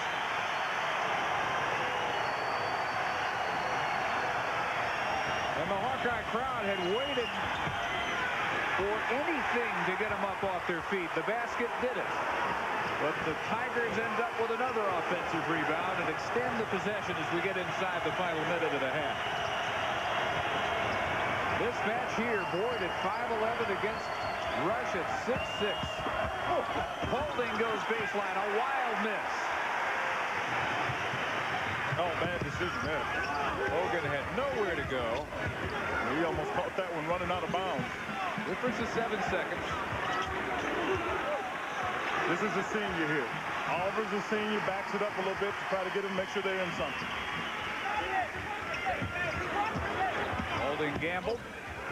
S1: And the Hawkeye crowd had waited for anything to get them up off their feet. The basket did it. But the Tigers end up with another offensive rebound and extend the possession as we get inside the final minute and a half. This match here, Boyd at 5'11" against Rush at 6'6". Holding goes baseline, a wild miss.
S2: Oh, bad decision there.
S1: Hogan had nowhere to go.
S2: He almost caught that one running out of bounds.
S1: Difference is 7 seconds.
S2: This is a senior here. Oliver's a senior, backs it up a little bit to try to get him, make sure they're in something.
S1: Holding gambled.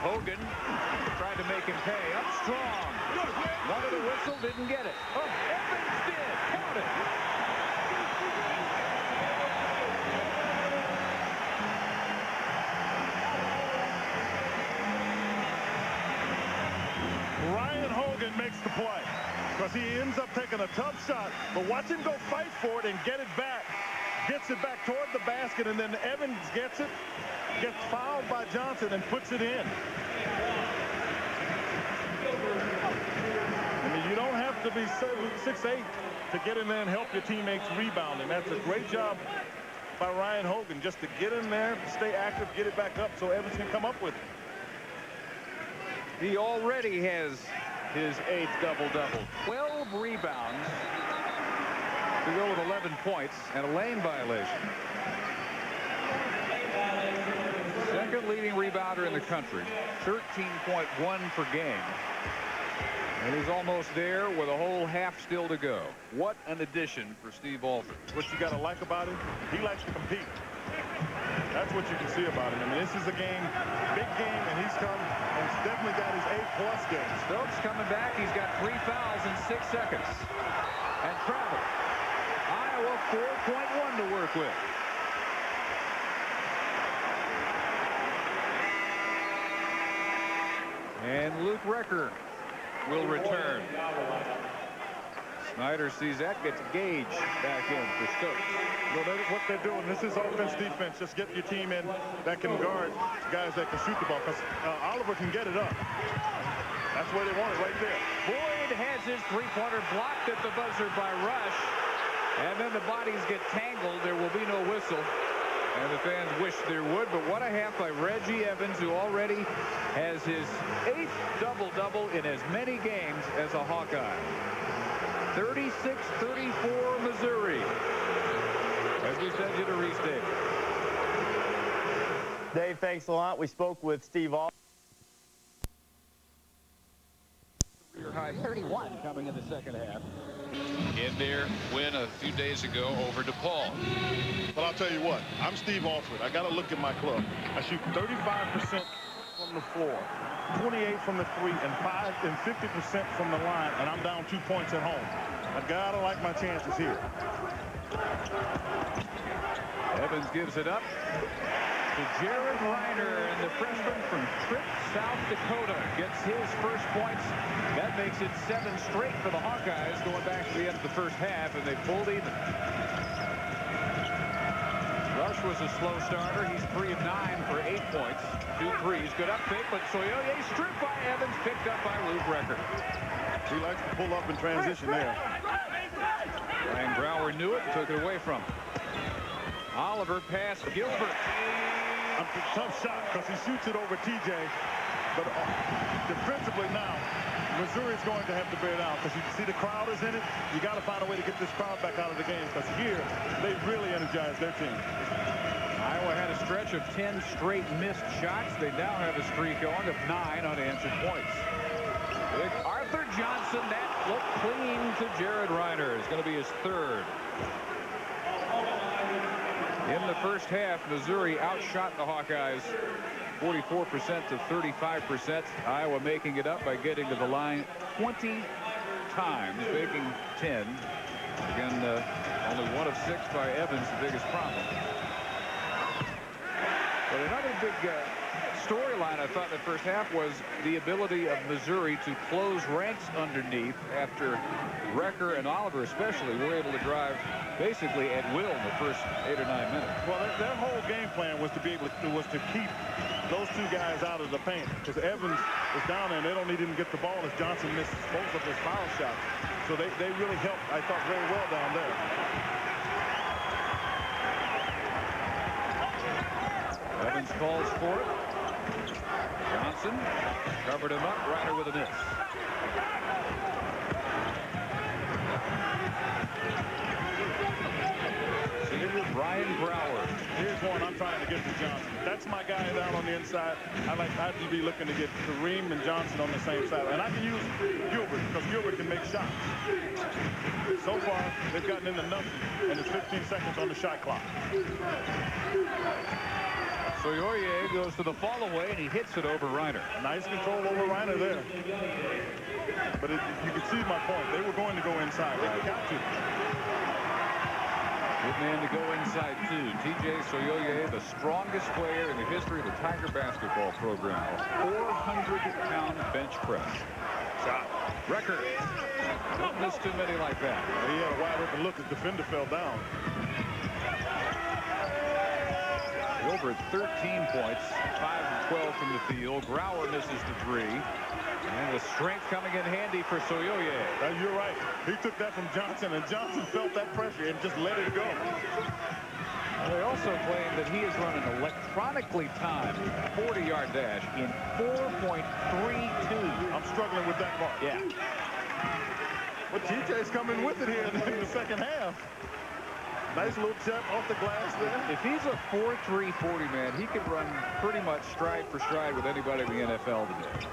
S1: Hogan tried to make him pay. Up strong. Wanted a whistle, didn't get it. Oh, Evans did. Count it.
S2: Ryan Hogan makes the play because he ends up taking a tough shot, but watch him go fight for it and get it back. Gets it back toward the basket, and then Evans gets it, gets fouled by Johnson, and puts it in. I mean, you don't have to be 6'8" to get in there and help your teammates rebound, and that's a great job by Ryan Hogan just to get in there, stay active, get it back up so Evans can come up with it.
S1: He already has his 8th double-double. 12 rebounds to go with 11 points and a lane violation. Second leading rebounder in the country. 13.1 per game. And he's almost there with a whole half still to go. What an addition for Steve Alford.
S2: What you got to like about him, he likes to compete. That's what you can see about him. I mean, this is a game, big game, and he's come and he's definitely got his 8+ game.
S1: Stokes coming back. He's got 3 fouls in 6 seconds. And travel. Iowa 4.1 to work with. And Luke Recker will return. Snyder sees that, gets Gage back in for Stokes.
S2: Well, what they're doing, this is offense, defense. Just get your team in that can guard guys that can shoot the ball, because Oliver can get it up. That's where they want it, right there.
S1: Boyd has his 3-pointer blocked at the buzzer by Rush. And then the bodies get tangled. There will be no whistle. And the fans wish there would, but what a half by Reggie Evans, who already has his 8th double-double in as many games as a Hawkeye. 36-34 Missouri. As we send you to Reese Davis.
S6: Dave, thanks a lot. We spoke with Steve Alford.
S1: Career high 31 coming in the second half. in their win a few days ago over DePaul.
S2: But I'll tell you what, I'm Steve Alford. I got to look at my club. I shoot 35% from the floor, 28 from the three, and 50% from the line, and I'm down 2 points at home. I got to like my chances here.
S1: Evans gives it up to Jared Reiner, and the freshman from Tripp, South Dakota, gets his first points. That makes it 7 straight for the Hawkeyes going back to the end of the first half, and they pulled even. Rush was a slow starter. He's 3 of 9 for 8 points. 2 threes. Good up fake, but Soyoye stripped by Evans, picked up by Luke Recker.
S2: He likes to pull up in transition there.
S1: Ryan Brower knew it and took it away from him. Oliver passed Gilbert.
S2: A tough shot because he shoots it over TJ. But defensively now, Missouri's going to have to bear down because you see the crowd is in it. You got to find a way to get this crowd back out of the game because here they really energized their team.
S1: Iowa had a stretch of 10 straight missed shots. They now have a streak on of 9 unanswered points. With Arthur Johnson, that looked clean to Jared Reiner. It's going to be his 3rd. In the first half, Missouri outshot the Hawkeyes 44% to 35%. Iowa making it up by getting to the line 20 times, making 10. Again, only 1 of 6 by Evans, the biggest problem. But another big storyline I thought in the first half was the ability of Missouri to close ranks underneath after Recker and Oliver especially were able to drive basically at will in the first 8 or 9 minutes.
S2: Well, their whole game plan was to be able to keep those 2 guys out of the paint because Evans is down there and they don't need him to get the ball as Johnson misses both of his foul shots. So they really helped, I thought, very well down there.
S1: Evans calls for it. Johnson covered him up. Reiner with a miss. Senior Brian Brower.
S2: Here's one I'm trying to get to Johnson. That's my guy down on the inside. I'd be looking to get Kareem and Johnson on the same side. And I can use Gilbert because Gilbert can make shots. So far, they've gotten into nothing, and it's 15 seconds on the shot clock.
S1: Soyoye goes to the fall away, and he hits it over Reiner.
S2: Nice control over Reiner there. But you can see my point. They were going to go inside. They got to.
S1: Good man to go inside, too. TJ Soyoye, the strongest player in the history of the Tiger basketball program. A 400-pound bench press. Shot. Record. Don't miss too many like that.
S2: He had a wide open look. His defender fell down.
S1: Gilbert 13 points, 5 of 12 from the field. Brower misses the 3. And the strength coming in handy for Soyoye.
S2: You're right. He took that from Johnson, and Johnson felt that pressure and just let it go.
S1: They also claim that he has run an electronically timed 40-yard dash in 4.32.
S2: I'm struggling with that part.
S1: Yeah.
S2: But TJ's coming with it here in the second half. Nice little jump off the glass there.
S1: If he's a 4.3 40 man, he can run pretty much stride for stride with anybody in the NFL today.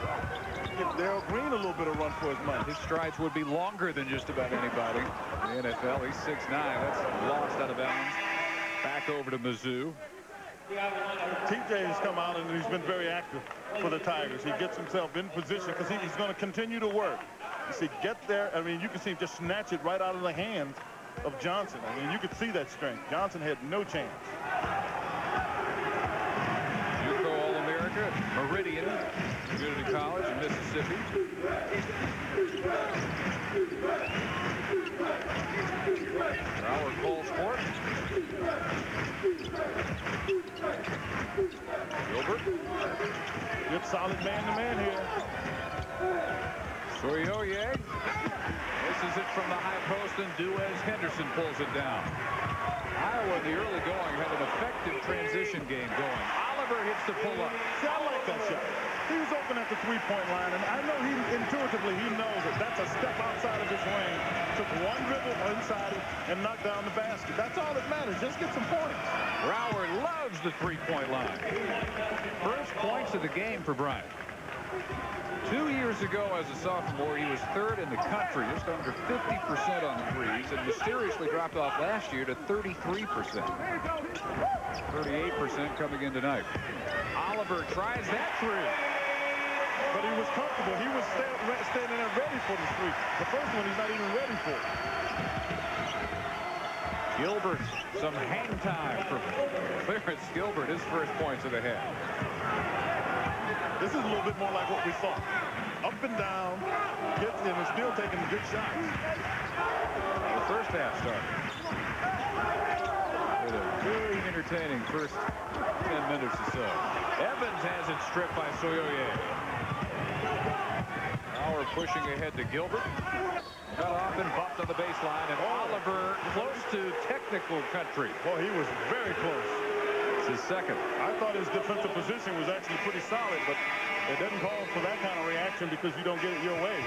S2: Give Darryl Green a little bit of run for his money.
S1: His strides would be longer than just about anybody in the NFL. He's 6'9". That's lost out of bounds. Back over to Mizzou.
S2: TJ has come out and he's been very active for the Tigers. He gets himself in position because he's going to continue to work. You see, get there. I mean, you can see him just snatch it right out of the hands of Johnson. I mean, you could see that strength. Johnson had no chance.
S1: JUCO All-America at Meridian Community College in Mississippi. Brower calls for it. Gilbert.
S2: Good solid man-to-man here.
S1: Soyoye. This is it from the high post, and Duez Henderson pulls it down. Iowa in the early going had an effective transition game going. Oliver hits the pull-up.
S2: See, I like that shot. He was open at the three-point line, and I know intuitively he knows it. That's a step outside of his range. Took one dribble inside it and knocked down the basket. That's all that matters. Just get some points.
S1: Brower loves the three-point line. First points of the game for Bryant. 2 years ago, as a sophomore, he was third in the country, just under 50% on threes, and mysteriously dropped off last year to 33%. 38% coming in tonight. Oliver tries that three.
S2: But he was comfortable. He was standing there ready for the three. The first one he's not even ready for.
S1: Gilbert, some hang time for Clarence Gilbert, his first points of the half.
S2: This is a little bit more like what we saw. Up and down, gets in and still taking good shots.
S1: The first half started with a very entertaining first 10 minutes or so. Evans has it stripped by Soyoye. Bauer pushing ahead to Gilbert. Cut off and bumped on the baseline, and Oliver close to technical country.
S2: Boy, he was very close.
S1: It's his second.
S2: I thought his defensive position was actually pretty solid, but it doesn't call for that kind of reaction because you don't get it your way.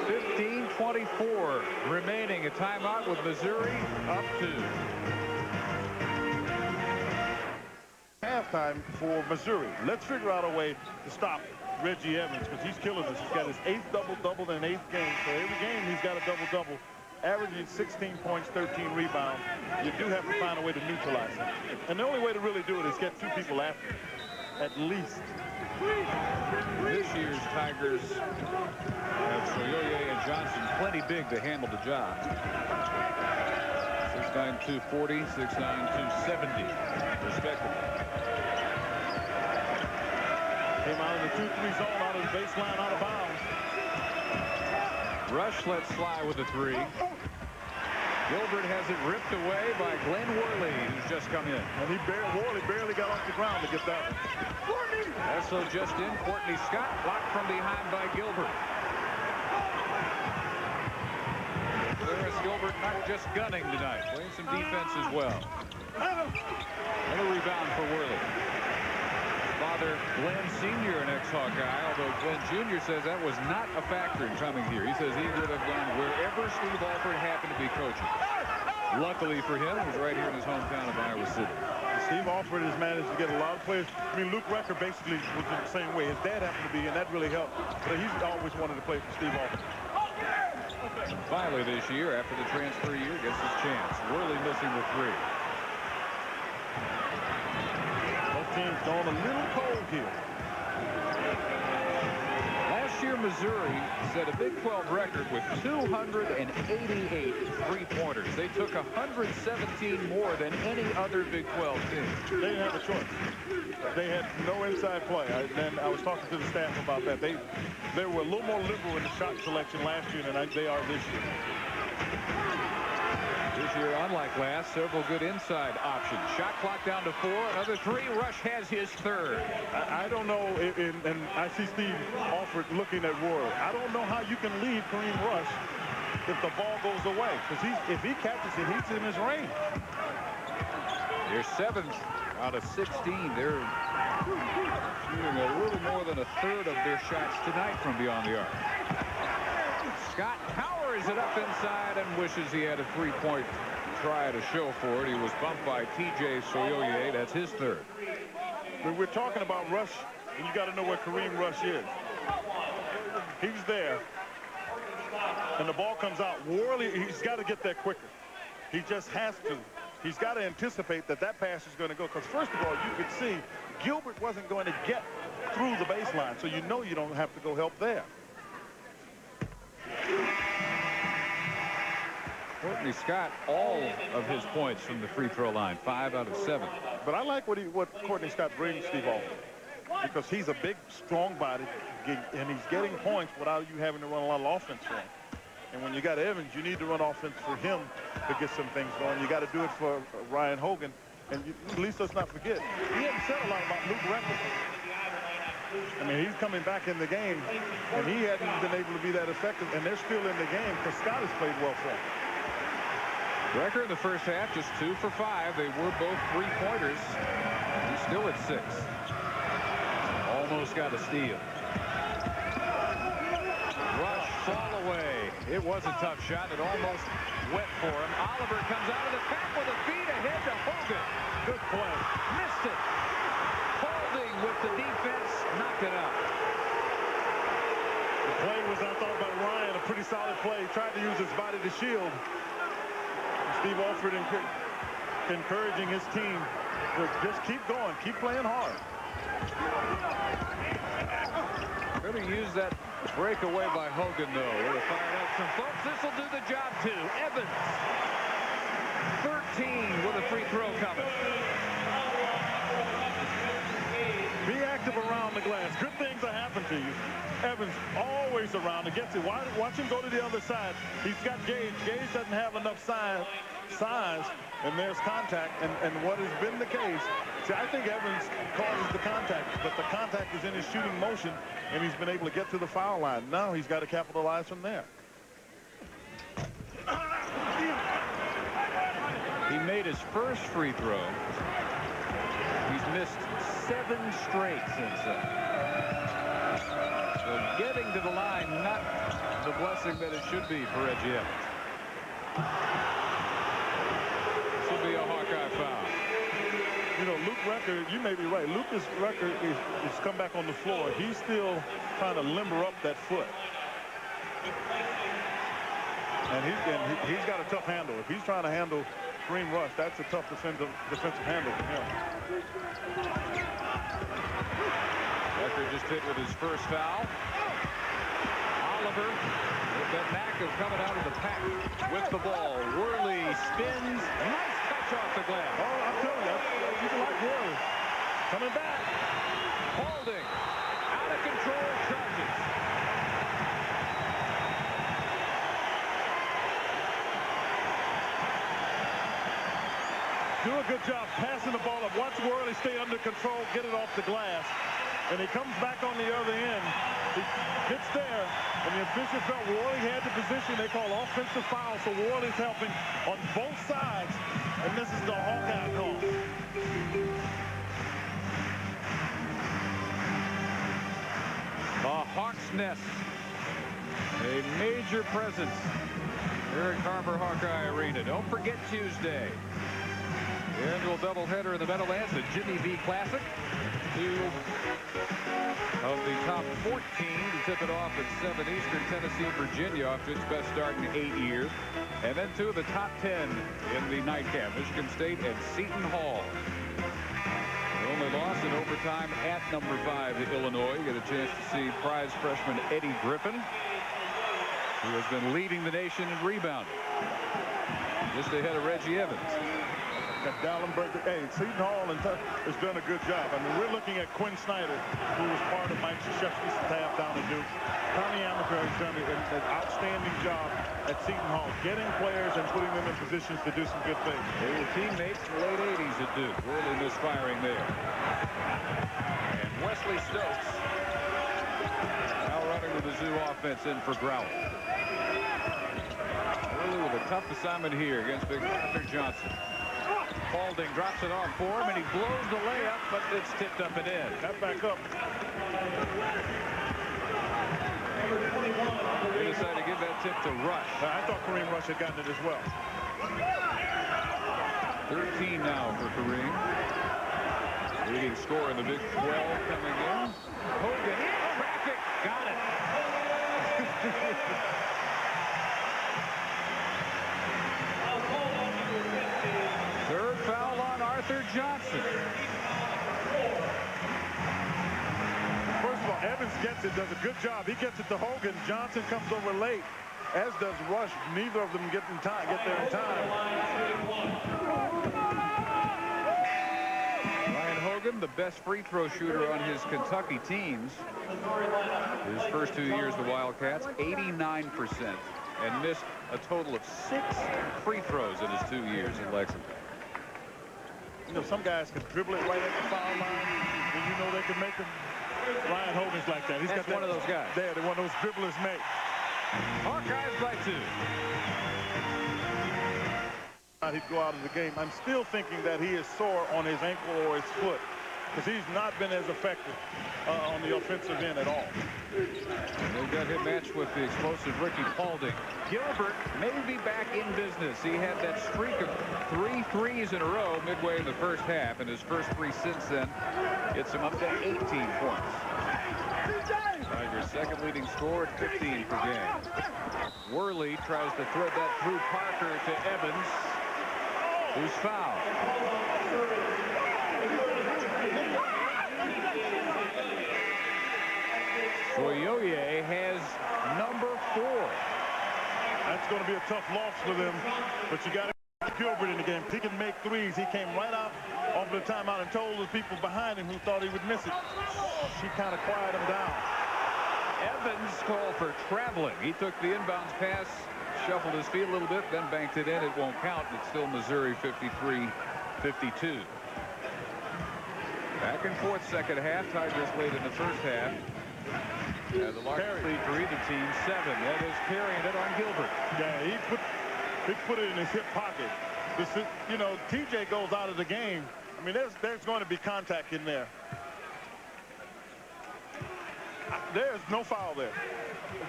S1: 15:24 remaining. A timeout with Missouri up 2.
S2: Halftime for Missouri. Let's figure out a way to stop Reggie Evans because he's killing us. He's got his 8th double-double in 8th game. So every game he's got a double-double, averaging 16 points, 13 rebounds. You do have to find a way to neutralize him. And the only way to really do it is get 2 people after him, at least.
S1: This year's Tigers have Soyoye and Johnson plenty big to handle the job. 6'9", 240, 6'9", 270, respectively.
S2: Came out in the 2-3 zone, out of the baseline, out of bounds.
S1: Rush lets fly with the 3. Gilbert has it ripped away by Glenn Worley, who's just come in.
S2: And Worley barely got off the ground to get that one.
S1: Also just in, Courtney Scott blocked from behind by Gilbert. Clarence Gilbert not just gunning tonight, playing some defense as well. And a rebound for Worley. Father Glenn Sr., an ex-Hawkeye, although Glenn Jr. says that was not a factor in coming here. He says he would have gone wherever Steve Alford happened to be coaching. Luckily for him, he was right here in his hometown of Iowa City.
S2: Steve Alford has managed to get a lot of players. I mean, Luke Recker basically was the same way. His dad happened to be, and that really helped. But he's always wanted to play for Steve Alford.
S1: And finally this year, after the transfer year, gets his chance. Worley missing the 3.
S2: Both teams going a little cold here.
S1: Last year, Missouri set a Big 12 record with 288 three-pointers. They took 117 more than any other Big 12 team.
S2: They didn't have a choice. They had no inside play. And I was talking to the staff about that. They were a little more liberal in the shot selection last year than they are this year.
S1: This year, unlike last, several good inside options. Shot clock down to 4. Another 3. Rush has his 3rd.
S2: I don't know, and I see Steve Alford looking at World. I don't know how you can leave Kareem Rush if the ball goes away. Because if he catches it, he's in his range.
S1: They're 7th out of 16. They're shooting a little more than a 1/3 of their shots tonight from beyond the arc. Scott powers it up inside and wishes he had a 3-point try to show for it. He was bumped by T.J. Soyoye. That's his 3rd.
S2: When we're talking about Rush, and you got to know where Kareem Rush is. He's there, and the ball comes out. Worley, he's got to get there quicker. He just has to. He's got to anticipate that pass is going to go. Because first of all, you could see Gilbert wasn't going to get through the baseline, so you know you don't have to go help there.
S1: Courtney Scott, all of his points from the free throw line, 5 out of 7.
S2: But I like what Courtney Scott brings Steve Alford, because he's a big, strong body, and he's getting points without you having to run a lot of offense for him. And when you got Evans, you need to run offense for him to get some things going. You got to do it for Ryan Hogan. And at least let's not forget, he hadn't said a lot about Luke Recker. I mean, he's coming back in the game, and he hadn't been able to be that effective, and they're still in the game because Scott has played well for him.
S1: Recker in the first half, just 2 for 5. They were both 3-pointers. He's still at 6. Almost got a steal. Rush, fall away. It was a tough shot. It almost went for him. Oliver comes out of the pack with a feed ahead to Hogan. Good play. Missed it. Hogan holding with the defense, knocked it out.
S2: The play was, I thought, by Ryan, a pretty solid play. He tried to use his body to shield. Steve Alford encouraging his team to just keep going, keep playing hard.
S1: Going to use that breakaway by Hogan, though. Would have fired up some folks. This will do the job, too. Evans, 13 with a free throw coming.
S2: Be active around the glass. Good things will happen to you. Evans always around to get to. Watch him go to the other side. He's got Gage. Gage doesn't have enough size, and there's contact. And what has been the case, see, I think Evans causes the contact, but the contact is in his shooting motion, and he's been able to get to the foul line. Now he's got to capitalize from there.
S1: He made his first free throw. He's missed 7 straight since then. So getting to the line, not the blessing that it should be for Reggie Evans. This will be a Hawkeye foul.
S2: You know, Luke Record, you may be right. Lucas Record is come back on the floor. He's still trying to limber up that foot. And he's got a tough handle. If he's trying to handle Kareem Rush, that's a tough defensive handle for him.
S1: Record just hit with his first foul. Oliver with that knack of coming out of the pack with the ball. Worley spins. Nice touch off the glass.
S2: Oh, I'm telling you, people like Worley. Coming back.
S1: Holding. Out of control charges.
S2: Do a good job passing the ball up. Watch Worley stay under control, get it off the glass. And he comes back on the other end. He gets there, and the official felt Worley had the position. They call offensive foul, so Worley's helping on both sides. And this is the Hawkeye call.
S1: The Hawks' nest. A major presence here at Carver-Hawkeye Arena. Don't forget Tuesday. The annual doubleheader in the Meadowlands, the Jimmy V Classic. 2 of the top 14 to tip it off at 7 Eastern. Tennessee, Virginia off to its best start in 8 years. And then 2 of the top 10 in the nightcap. Michigan State and Seton Hall. The only loss in overtime at number 5 to Illinois. You get a chance to see prize freshman Eddie Griffin, who has been leading the nation in rebounding. Just ahead of Reggie Evans.
S2: Dallenberg, hey, Seton Hall has done a good job. I mean, we're looking at Quin Snyder, who was part of Mike Krzyzewski's staff down at Duke. Tommy Amaker has done an outstanding job at Seton Hall, getting players and putting them in positions to do some good things.
S1: They were teammates in the late 80s at Duke. Really misfiring there. And Wesley Stokes now running with the Zoo offense in for Growler. Early with a tough assignment here against Big Arthur Johnson. Paulding drops it off for him, and he blows the layup, but it's tipped up and in.
S2: Got back up.
S1: They decided to give that tip to Rush.
S2: I thought Kareem Rush had gotten it as well.
S1: 13 now for Kareem. Leading scorer in the Big 12 coming in. Hogan in traffic. Got it. Third foul on Arthur Johnson.
S2: First of all, Evans gets it, does a good job. He gets it to Hogan. Johnson comes over late, as does Rush. Neither of them get there in time.
S1: Ryan Hogan, the best free throw shooter on his Kentucky teams. His first 2 years, the Wildcats, 89%, and missed a total of 6 free throws in his 2 years in Lexington.
S2: You know, some guys can dribble it right at the foul line, and you know they can make them. Ryan Hogan's like that. He's
S1: That's
S2: got
S1: one of those guys.
S2: There, one of those dribblers make.
S1: Hawkeyes by 2.
S2: He'd go out of the game. I'm still thinking that he is sore on his ankle or his foot. because he's not been as effective on the offensive end at all.
S1: They've got him matched with the explosive Ricky Paulding. Gilbert may be back in business. He had that streak of 3 threes in a row midway in the first half, and his first 3 since then gets him up to 18 points. Tigers' second leading scorer at 15 per game. Worley tries to thread that through Parker to Evans, who's fouled. Soyoye has number 4.
S2: That's going to be a tough loss for them, but you got to get Gilbert in the game. He can make threes. He came right out off the timeout and told the people behind him who thought he would miss it. She kind of quieted him down.
S1: Evans called for traveling. He took the inbounds pass, shuffled his feet a little bit, then banked it in. It won't count. It's still Missouri 53-52. Back and forth second half. Tigers late in the first half. The largest lead for either team, 7. That is carrying it on Gilbert.
S2: Yeah, he put it in his hip pocket. You know, TJ goes out of the game. I mean, there's going to be contact in there. There's no foul there.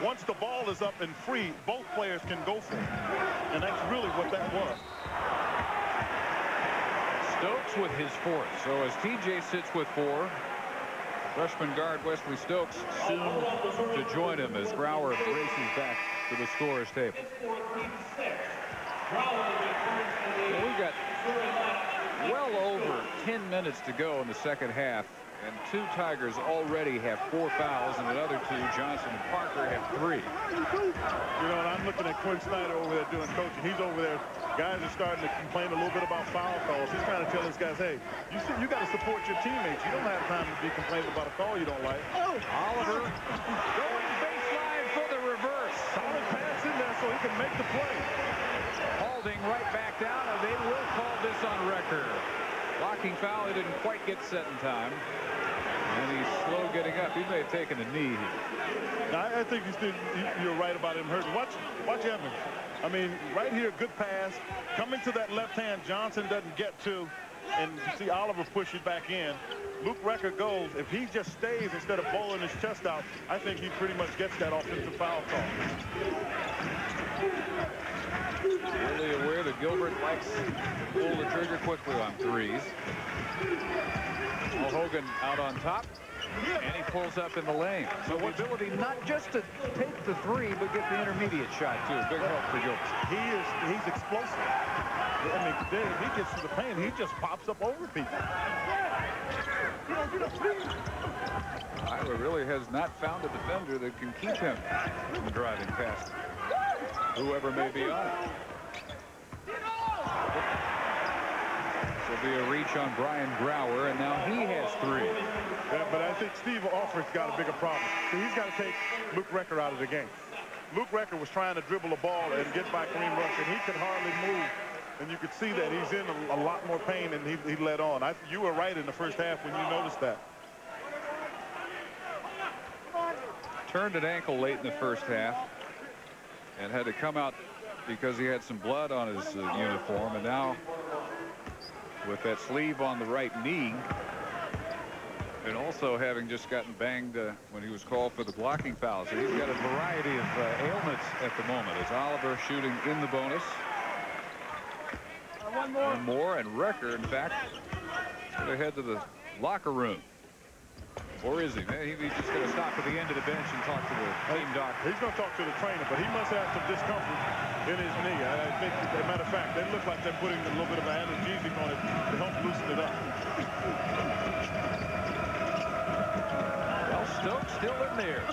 S2: Once the ball is up and free, both players can go for it. And that's really what that was.
S1: Stokes with his 4th. So as TJ sits with 4, freshman guard Wesley Stokes soon to join him as Brower races back to the scorer's table. Well, we've got well over 10 minutes to go in the second half, and 2 Tigers already have 4 fouls, and another 2, Johnson and Parker, have 3.
S2: You know, and I'm looking at Quin Snyder over there doing coaching. He's over there. Guys are starting to complain a little bit about foul calls. He's trying to tell his guys, hey, you got to support your teammates. You don't have time to be complaining about a call you don't like.
S1: Oliver going baseline for the reverse.
S2: Solid pass in there so he can make the play.
S1: Paulding right back down, and they will call this on record. Blocking foul. He didn't quite get set in time. And he's slow getting up. He may have taken a knee here.
S2: I think you're right about him hurting. Watch Evans. I mean, right here, good pass. Coming to that left hand, Johnson doesn't get to. And you see Oliver push it back in. Luke Recker goes. If he just stays instead of bowling his chest out, I think he pretty much gets that offensive foul call.
S1: Really aware that Gilbert likes to pull the trigger quickly on 3s. Hogan out on top, and he pulls up in the lane. So ability not just to take the 3, but get the intermediate shot too. Big help for Gilbert.
S2: He's explosive. I mean, if he gets to the paint, he just pops up over people.
S1: Iowa really has not found a defender that can keep him from driving past whoever may be on it. This will be a reach on Brian Brower, and now he has 3.
S2: Yeah, but I think Steve Alford's got a bigger problem. So he's got to take Luke Recker out of the game. Luke Recker was trying to dribble the ball and get by Kareem Rush, and he could hardly move. And you could see that he's in a lot more pain than he let on. You were right in the first half when you noticed that.
S1: Turned an ankle late in the first half and had to come out because he had some blood on his uniform, and now with that sleeve on the right knee, and also having just gotten banged when he was called for the blocking foul. So he's got a variety of ailments at the moment. As Oliver shooting in the bonus. One more, and Recker, in fact, going to head to the locker room. Or is he? He's just going to stop at the end of the bench and talk to the team doctor.
S2: He's going to talk to the trainer, but he must have some discomfort in his knee. I think, as a matter of fact, they look like they're putting a little bit of analgesic on it to help loosen it up.
S1: Well, Stokes still in there.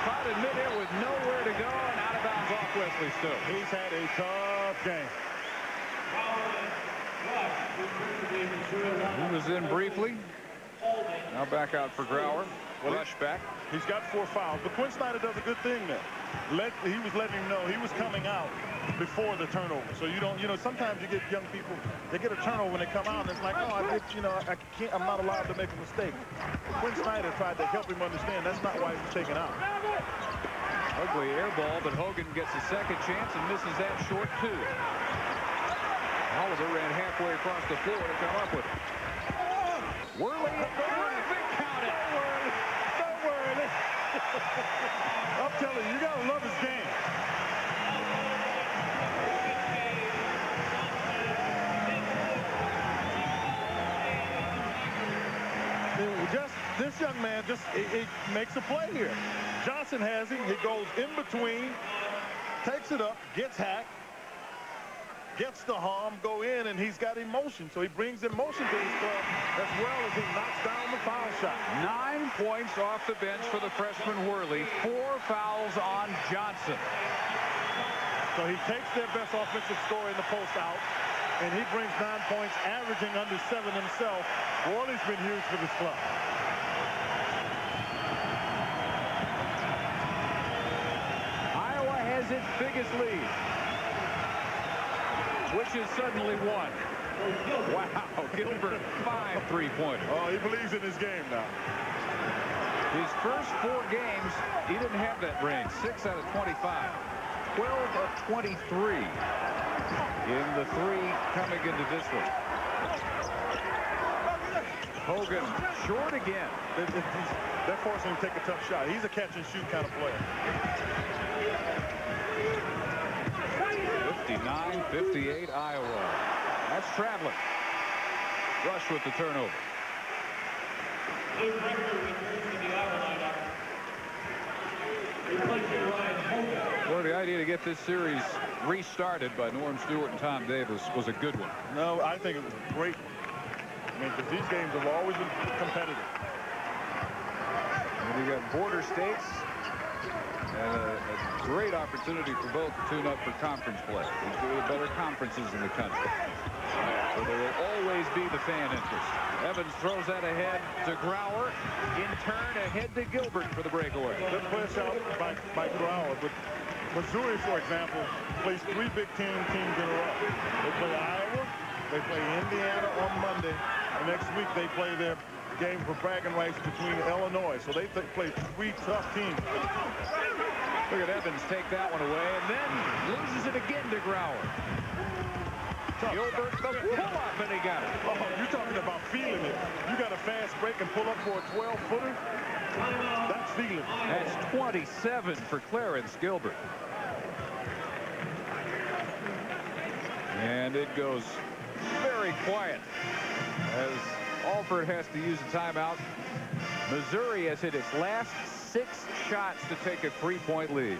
S1: Caught in midair with nowhere to go, and out of bounds off Wesley Stokes.
S2: He's had a tough game.
S1: He was in briefly. Now back out for Brower. Rush back.
S2: He's got 4 fouls, but Quin Snyder does a good thing there. He was letting him know he was coming out before the turnover. So you don't, sometimes you get young people, they get a turnover when they come out, and it's like, oh, I'm not allowed to make a mistake. Quin Snyder tried to help him understand that's not why he was taken out.
S1: Ugly air ball, but Hogan gets a second chance and misses that short 2. Oliver ran halfway across the floor to come up with it. Worley, terrific count it.
S2: Don't worry. I'm telling you, you got to love his game. This young man he makes a play here. Johnson has him. He goes in between, takes it up, gets hacked, gets the harm, go in, and he's got emotion. So he brings emotion to his club as well as he knocks down the foul shot.
S1: 9 points off the bench for the freshman Worley. 4 fouls on Johnson.
S2: So he takes their best offensive scorer in the post out, and he brings 9 points, averaging under 7 himself. Worley's been huge for this club.
S1: Iowa has its biggest lead, which is suddenly 1. Wow, Gilbert, 5 3-pointers.
S2: Oh, he believes in his game now.
S1: His first 4 games, he didn't have that range. 6 out of 25. 12 of 23 in the 3 coming into this one. Hogan short again.
S2: They're forcing him to take a tough shot. He's a catch-and-shoot kind of player.
S1: 59-58 Iowa. That's traveling. Rush with the turnover. Well, the idea to get this series restarted by Norm Stewart and Tom Davis was a good one.
S2: No, I think it was great. I mean, because these games have always been competitive.
S1: And you got border states and a great opportunity for both to tune up for conference play. These are the better conferences in the country. So there will always be the fan interest. Evans throws that ahead to Grauer. In turn, ahead to Gilbert for the breakaway.
S2: Good push out by Grauer. But Missouri, for example, plays 3 Big Ten teams in a row. They play Iowa, they play Indiana on Monday, and next week they play their game for bragging rights between Illinois. So they play 3 tough teams.
S1: Look at Evans take that one away, and then loses it again to Grauer. Gilbert, the pull-up, and he got it.
S2: Oh, you're talking about feeling it. You got a fast break and pull up for a 12-footer. That's feeling.
S1: That's 27 for Clarence Gilbert. And it goes very quiet as Alford has to use a timeout. Missouri has hit its last 6 shots to take a 3-point lead.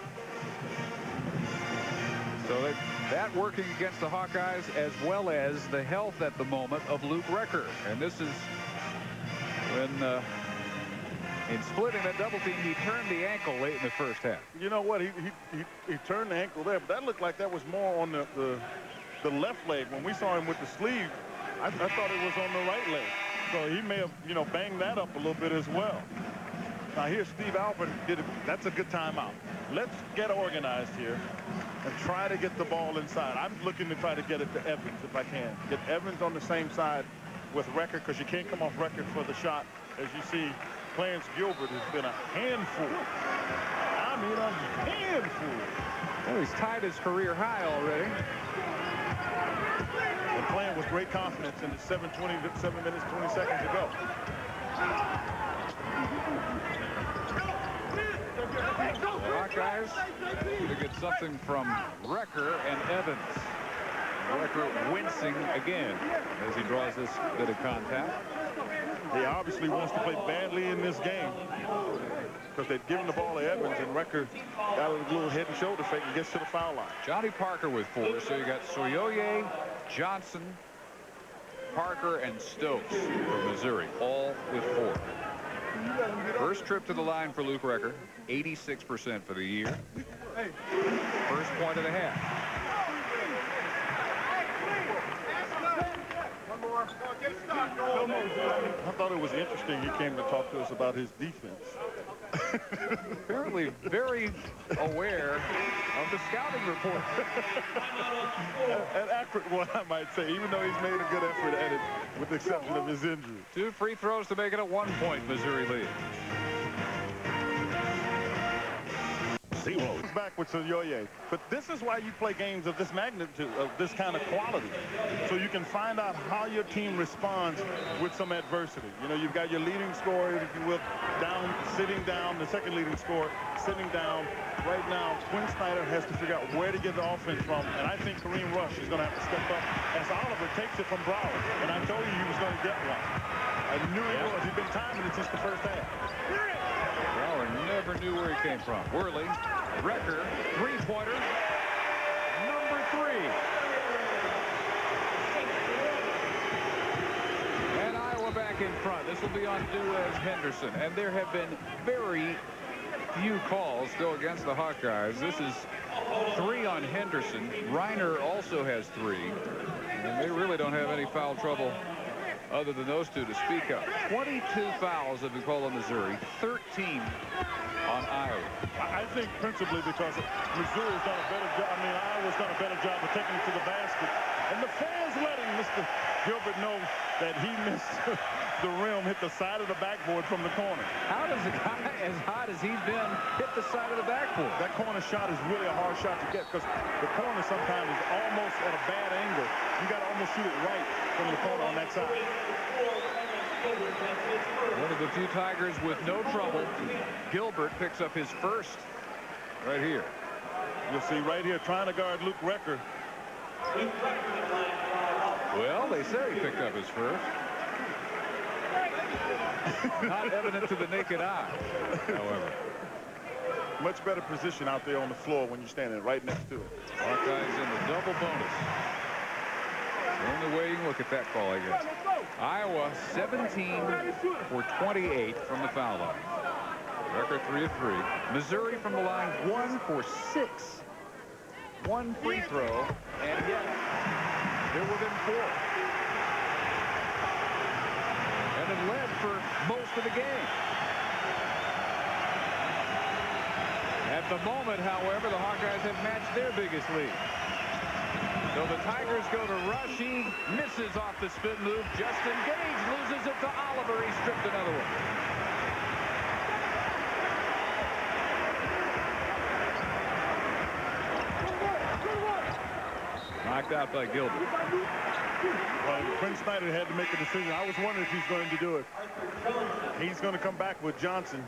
S1: So that working against the Hawkeyes, as well as the health at the moment of Luke Recker. And this is when in splitting that double team, he turned the ankle late in the first half.
S2: You know what? He turned the ankle there, but that looked like that was more on the left leg. When we saw him with the sleeve, I thought it was on the right leg. So he may have, you know, banged that up a little bit as well. Now here's Steve Alford. That's a good timeout. Let's get organized here and try to get the ball inside. I'm looking to try to get it to Evans if I can. Get Evans on the same side with Recker, because you can't come off Recker for the shot. As you see, Clarence Gilbert has been a handful. I mean, a handful.
S1: Well, he's tied his career high already.
S2: And playing with great confidence in the 7 minutes, 20 seconds to go.
S1: Hawkeyes to get something from Recker and Evans. Recker wincing again as he draws this bit of contact.
S2: He obviously wants to play badly in this game because they've given the ball to Evans, and Recker got a little head and shoulder fake and gets to the foul line.
S1: Johnny Parker with 4. So you got Soyoye, Johnson, Parker, and Stokes from Missouri, all with 4. First trip to the line for Luke Recker, 86% for the year. First point of the half.
S2: I thought it was interesting he came to talk to us about his defense.
S1: Apparently very aware of the scouting report.
S2: An accurate one, I might say, even though he's made a good effort at it, with the exception of his injury.
S1: 2 free throws to make it a 1-point Missouri lead.
S7: 0.
S2: comes back with Soyoye. But this is why you play games of this magnitude, of this kind of quality. So you can find out how your team responds with some adversity. You know, you've got your leading scorer, if you will, sitting down, the second leading scorer sitting down. Right now, Quin Snyder has to figure out where to get the offense from. And I think Kareem Rush is going to have to step up as Oliver takes it from Brower. And I told you he was going to get one. I knew he was. He's been timing it since the first half.
S1: Brower never knew where he came from. Worley, Recker, three-pointer, number 3. And Iowa back in front. This will be on Duez Henderson. And there have been very few calls go against the Hawkeyes. This is 3 on Henderson. Reiner also has 3. And they really don't have any foul trouble other than those two to speak of. 22 fouls have been called on Missouri, 13 on Iowa.
S2: I think principally because Missouri's done a better job. I mean, Iowa's done a better job of taking it to the basket. And the fans letting Mr. Gilbert know that he missed the rim, hit the side of the backboard from the corner.
S1: How does a guy as hot as he's been hit the side of the backboard?
S2: That corner shot is really a hard shot to get because the corner sometimes is almost at a bad angle. You got to almost shoot it right from the corner on that side.
S1: One of the few Tigers with no trouble. Gilbert picks up his first right here.
S2: You'll see right here trying to guard Luke Recker.
S1: Well, they say he picked up his first. Not evident to the naked eye, however.
S2: Much better position out there on the floor when you're standing right next to it.
S1: Hawkeyes in the double bonus. The only way you can look at that call, I guess. Iowa 17 for 28 from the foul line. Record 3 of 3. Missouri from the line 1 for 6. 1 free throw, and yet they're within 4. And it led for most of the game. At the moment, however, the Hawkeyes have matched their biggest lead. So the Tigers go to Rush. He misses off the spin move. Justin Gage loses it to Oliver. He stripped another one. Knocked out by Gilbert.
S2: Well, Quin Snyder had to make a decision. I was wondering if he's going to do it. He's going to come back with Johnson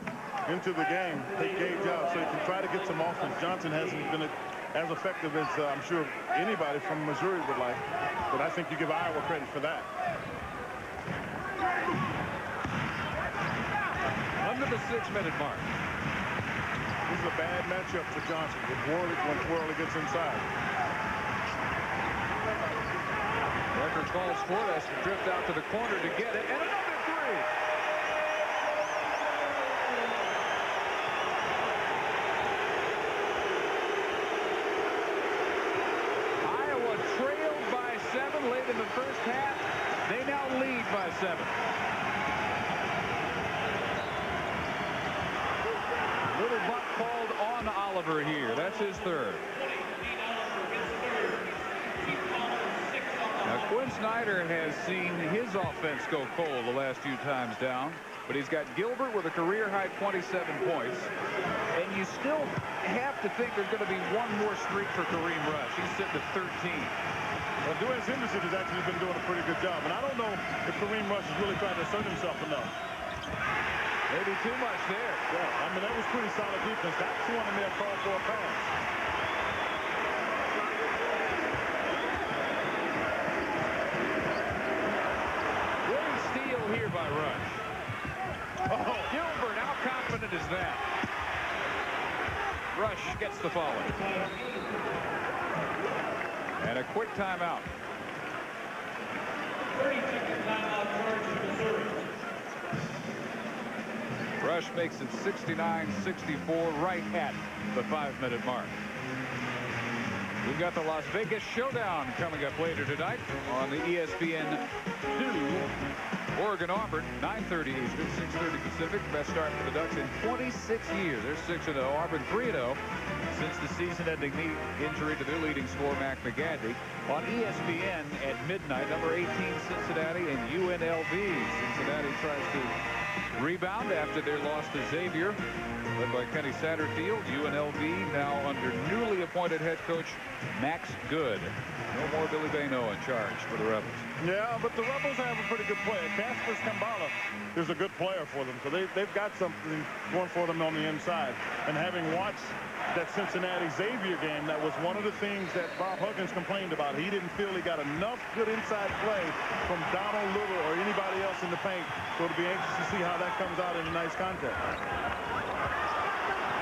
S2: into the game, take Gage out so he can try to get some offense. Johnson hasn't been as effective as I'm sure anybody from Missouri would like, but I think you give Iowa credit for that.
S1: Under the 6-minute mark.
S2: This is a bad matchup for Johnson with Worley when Worley gets inside.
S1: Record calls for it, has to drift out to the corner to get it, and another 3. Iowa trailed by 7 late in the first half. They now lead by 7. Little buck called on Oliver here. That's his 3rd. Now, Quin Snyder has seen his offense go cold the last few times down, but he's got Gilbert with a career-high 27 points, and you still have to think there's going to be one more streak for Kareem Rush. He's sitting at 13.
S2: Well, Duez Henderson has actually been doing a pretty good job, and I don't know if Kareem Rush is really trying to assert himself enough.
S1: Maybe too much there.
S2: Yeah, I mean, that was pretty solid defense. That's the one that may have called for a pass. Here by Rush. Oh, Gilbert, how confident is that? Rush gets the follow. And a quick timeout. 30-second timeout charge to Missouri. Rush makes it 69-64 right at the 5-minute mark. We've got the Las Vegas Showdown coming up later tonight on the ESPN 2. Oregon Auburn, 9:30 Eastern, 6:30 Pacific. Best start for the Ducks in 26 years. They're 6-0. Auburn 3-0 since the season-ending knee injury to their leading scorer, Mac McGadney. On ESPN at midnight, number 18 Cincinnati and UNLV. Cincinnati tries to
S1: Rebound after their loss to Xavier, led by Kenny Satterfield. UNLV now under newly appointed head coach Max Good. No more Billy Bayno in charge for the Rebels.
S2: Yeah, but the Rebels have a pretty good player. Casper Skambala is a good player for them, so they've got something going for them on the inside. And having watched that Cincinnati Xavier game, that was one of the things that Bob Huggins complained about. He didn't feel he got enough good inside play from Donald Little or anybody else in the paint. So to be anxious to see how that comes out in a nice contest.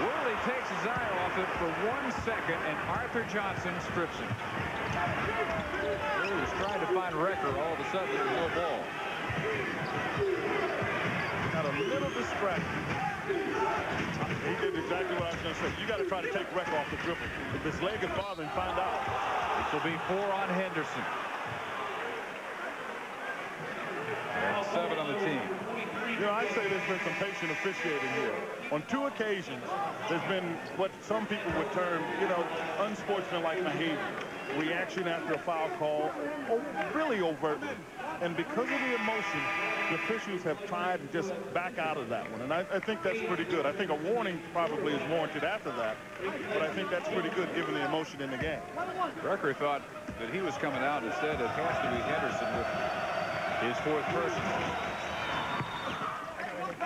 S1: Worley takes his eye off it for 1 second, and Arthur Johnson strips him. He was trying to find Recker. All of a sudden, there's no ball.
S2: Got a little distracted. He did exactly what I was going to say. You got to try to take Recker off the dribble. If his leg is bothering, find out.
S1: This will be 4 on Henderson. And 7 on the team.
S2: You know, I'd say there's been some patient officiating here. On 2 occasions, there's been what some people would term, you know, unsportsmanlike behavior. Reaction after a foul call, really overtly. And because of the emotion, the officials have tried to just back out of that one. And I think that's pretty good. I think a warning probably is warranted after that. But I think that's pretty good given the emotion in the game.
S1: Recker thought that he was coming out. Instead, it has to be Henderson with his 4th person.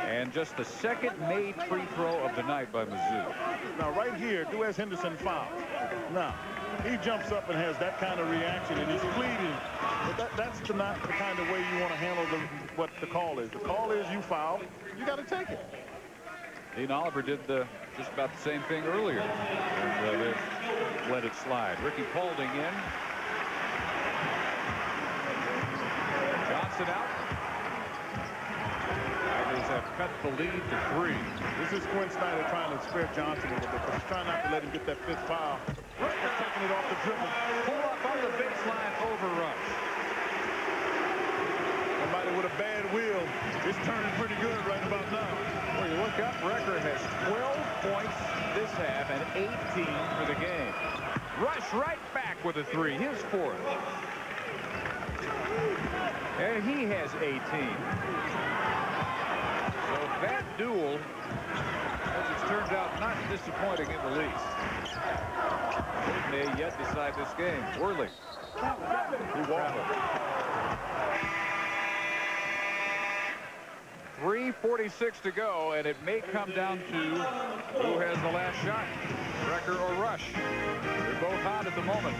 S1: And just the 2nd made free throw of the night by Mizzou.
S2: Now, right here, Duez Henderson fouled. Now, he jumps up and has that kind of reaction, and he's pleading. But that's not the kind of way you want to handle what the call is. The call is you foul, you got to take it.
S1: Dean Oliver did just about the same thing earlier. And they let it slide. Ricky Paulding in. Johnson out. Tigers have cut the lead to 3.
S2: This is Quin Snyder trying to spare Johnson a little bit, but he's trying not to let him get that 5th foul. Recker taking it off the dribble.
S1: Pull up on the baseline, over rush.
S2: Somebody with a bad wheel is turning pretty good right about now.
S1: Well, you look up, Recker has 12 points this half and 18 for the game. Rush right back with a 3, his 4th. And he has 18. So that duel, as it's turned out, not disappointing in the least. It may yet decide this game. Worley.
S2: He walked.
S1: 3:46 to go, and it may come down to who has the last shot, Recker or Rush. They're both hot at the moment.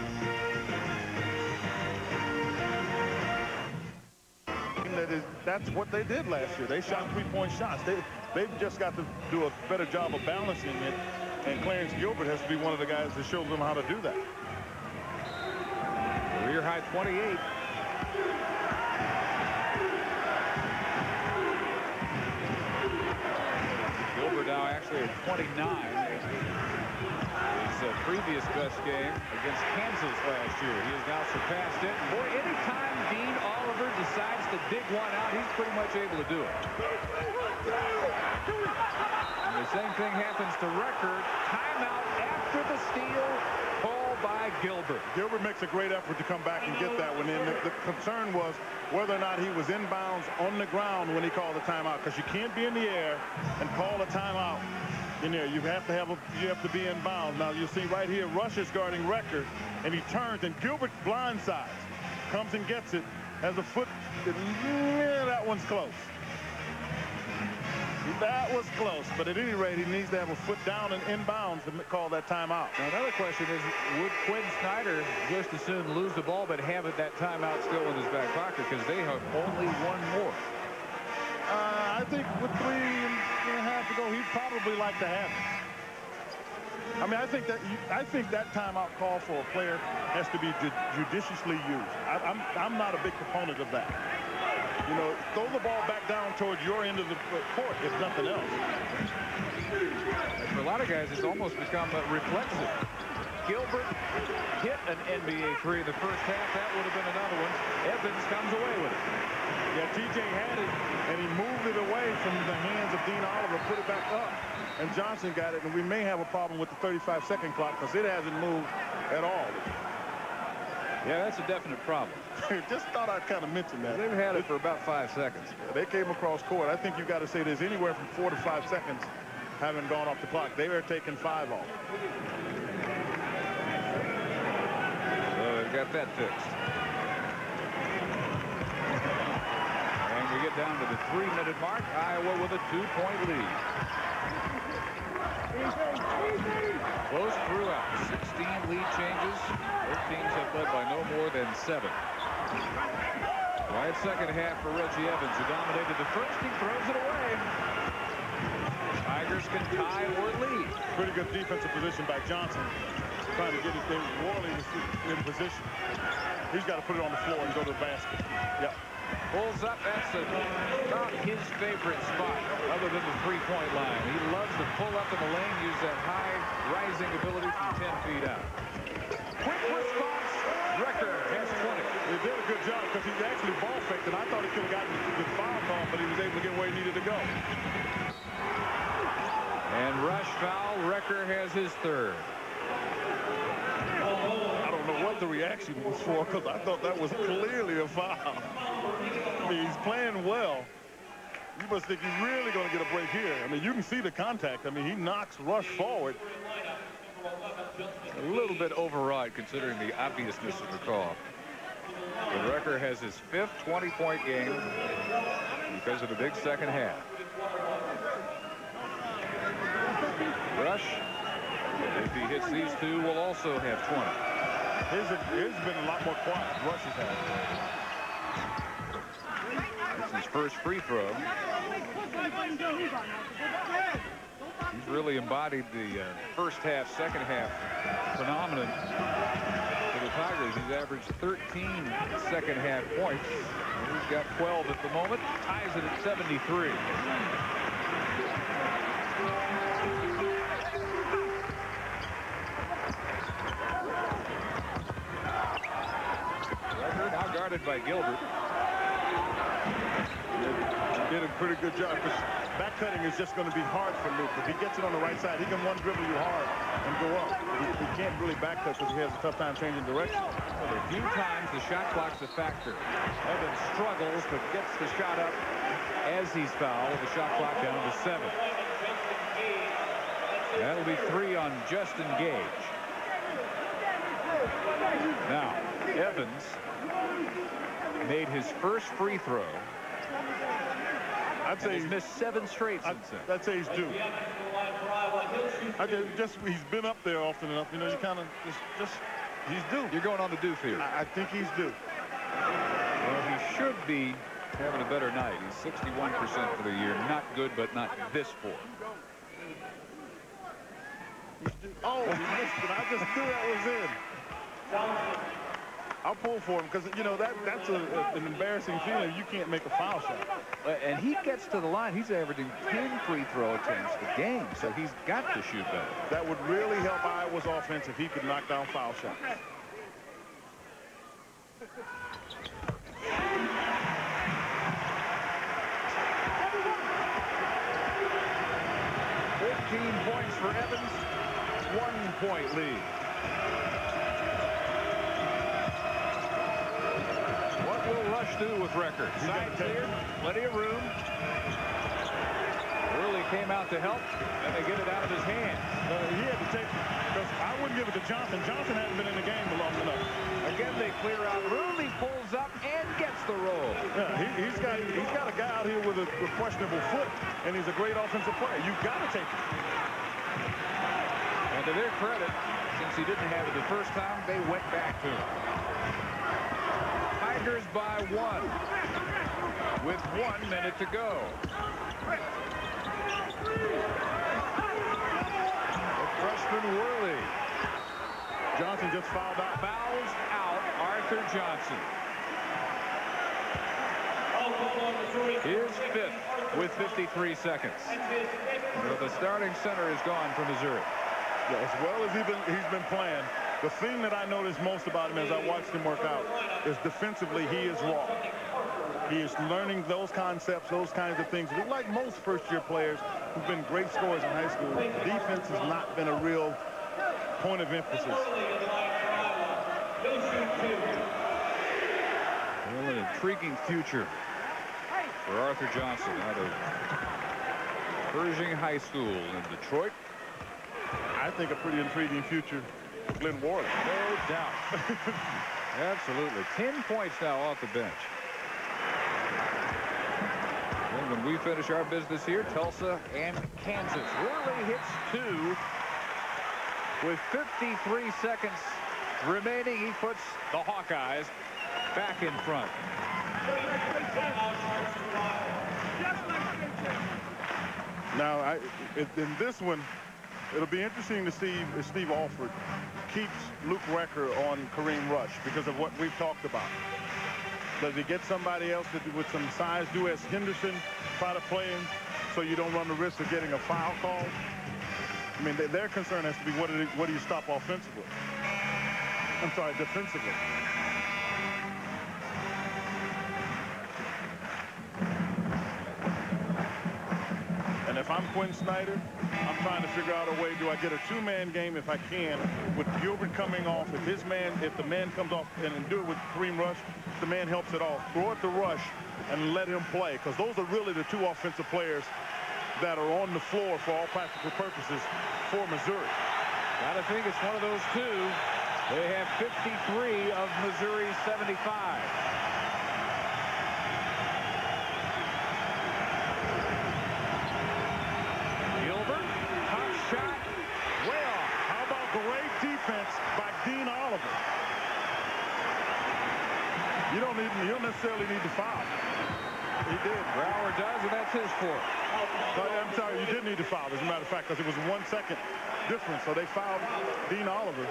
S2: That's what they did last year. They shot 3-point shots. They've just got to do a better job of balancing it, and Clarence Gilbert has to be one of the guys that shows them how to do that.
S1: Career high 28. Gilbert now actually at 29. His previous best game against Kansas last year. He has now surpassed it. Boy, anytime Dean Oliver decides to dig one out, he's pretty much able to do it. And the same thing happens to Recker. Timeout after the steal, called by Gilbert.
S2: Gilbert makes a great effort to come back and get that one in. The concern was whether or not he was inbounds on the ground when he called the timeout, because you can't be in the air and call a timeout in there. You have to be inbound. Now you see right here, Rush is guarding Recker, and he turns, and Gilbert blindsides, comes and gets it, has a foot. That one's close. That was close, but at any rate, he needs to have a foot down and inbounds to call that timeout.
S1: Now, another question is, would Quin Snyder just as soon lose the ball but have that timeout still in his back pocket, because they have only one more?
S2: I think with 3.5 to go, he'd probably like to have it. I mean, I think that timeout call for a player has to be judiciously used. I'm not a big proponent of that. You know, throw the ball back down towards your end of the court, if nothing else.
S1: And for a lot of guys, it's almost become reflexive. Gilbert hit an NBA 3 in the first half. That would have been another one. Evans comes away with it.
S2: Yeah, TJ had it, and he moved it away from the hands of Dean Oliver, put it back up, and Johnson got it, and we may have a problem with the 35-second clock because it hasn't moved at all.
S1: Yeah, that's a definite problem.
S2: Just thought I'd kind of mention that.
S1: They've had it for about 5 seconds.
S2: They came across court. I think you got to say there's anywhere from 4 to 5 seconds haven't gone off the clock. They were taking 5 off.
S1: So they've got that fixed. And we get down to the 3-minute mark. Iowa with a 2-point lead. Close throughout. 16 lead changes. Both teams have led by no more than 7. Quiet second half for Reggie Evans, who dominated the first. He throws it away. Tigers can tie or lead.
S2: Pretty good defensive position by Johnson. Trying to get his thing Worley in position. He's got to put it on the floor and go to the basket. Yep.
S1: Pulls up. That's about his favorite spot other than the 3-point line. He loves to pull up in the lane, use that high rising ability from 10 feet out. Quick response. Recker has 20.
S2: He did a good job because he actually ball faked, and I thought he could have gotten the foul call, but he was able to get where he needed to go.
S1: And rush foul. Recker has his 3rd.
S2: I don't know what the reaction was for because I thought that was clearly a foul. I mean, he's playing well. You must think he's really going to get a break here. I mean, you can see the contact. I mean, he knocks Rush forward.
S1: A little bit overawed considering the obviousness of the call. But Recker has his 5th 20-point game because of the big second half. Rush, if he hits these 2, will also have 20.
S2: His been a lot more quiet. Rush has had.
S1: It's his first free throw. He's really embodied the first half, second half phenomenon for the Tigers. He's averaged 13 second half points. And he's got 12 at the moment. Ties it at 73. Recker now guarded by Gilbert.
S2: Did a pretty good job because back cutting is just going to be hard for Luke. If he gets it on the right side, he can one dribble you hard and go up. He can't really back cut because he has a tough time changing direction.
S1: Well, a few times the shot clock's a factor. Evans struggles but gets the shot up as he's fouled with the shot clock down to 7. That'll be 3 on Justin Gage. Now, Evans made his first free throw.
S2: I'd say
S1: he's missed 7 straight since then.
S2: I'd say he's due. He's been up there often enough. You know, you kind of just he's due.
S1: You're going on the due theory.
S2: I think he's due.
S1: Well, he should be having a better night. He's 61% for the year. Not good, but not this poor.
S2: Oh, he missed it. I just knew that was in. I'll pull for him because, you know, that's an embarrassing feeling. You can't make a foul shot.
S1: And he gets to the line. He's averaging 10 free throw attempts a game, so he's got to shoot better.
S2: That would really help Iowa's offense if he could knock down foul shots.
S1: 14 points for Evans, 1-point lead. What will Rush do with Recker? Side clear, plenty of room. Early came out to help, and they get it out of his hands.
S2: He had to take it, because I wouldn't give it to Johnson. Johnson hadn't been in the game long enough.
S1: Again, they clear out. Ruley pulls up and gets the roll.
S2: Yeah, he's got a guy out here with a questionable foot, and he's a great offensive player. You've got to take it.
S1: And to their credit, since he didn't have it the first time, they went back to him. Tigers by 1 with 1 minute to go. The freshman Worley.
S2: Johnson just fouled out.
S1: Fouls out Arthur Johnson. His 5th with 53 seconds. So the starting center is gone for Missouri.
S2: Yeah, as well as he's been playing, the thing that I noticed most about him as I watched him work out is defensively he is raw. He is learning those concepts, those kinds of things. Like most first-year players who've been great scorers in high school, defense has not been a real point of emphasis.
S1: Well, an intriguing future for Arthur Johnson out of Pershing High School in Detroit.
S2: I think a pretty intriguing future for Glenn Ward.
S1: No doubt. Absolutely. 10 points now off the bench. And when we finish our business here, Tulsa and Kansas. Worley hits 2 with 53 seconds remaining. He puts the Hawkeyes back in front.
S2: Now, in this one, it'll be interesting to see if Steve Alford keeps Luke Recker on Kareem Rush because of what we've talked about. Does he get somebody else with some size, do as Henderson, try to play him so you don't run the risk of getting a foul call? I mean, their concern has to be what do you stop offensively? I'm sorry, defensively. And if I'm Quin Snyder, I'm trying to figure out a way. Do I get a two-man game if I can with Gilbert coming off? If the man comes off and do it with Kareem Rush, the man helps it off. Throw it to Rush and let him play, because those are really the two offensive players that are on the floor for all practical purposes for Missouri.
S1: Gotta think it's one of those two. They have 53 of Missouri's 75. Gilbert, hot shot, way off.
S2: How about great defense by Dean Oliver? You don't necessarily need to foul. He did.
S1: Brower does, and that's his fourth.
S2: I'm sorry, you did need to foul, as a matter of fact, because it was 1 second difference. So they fouled Dean Oliver.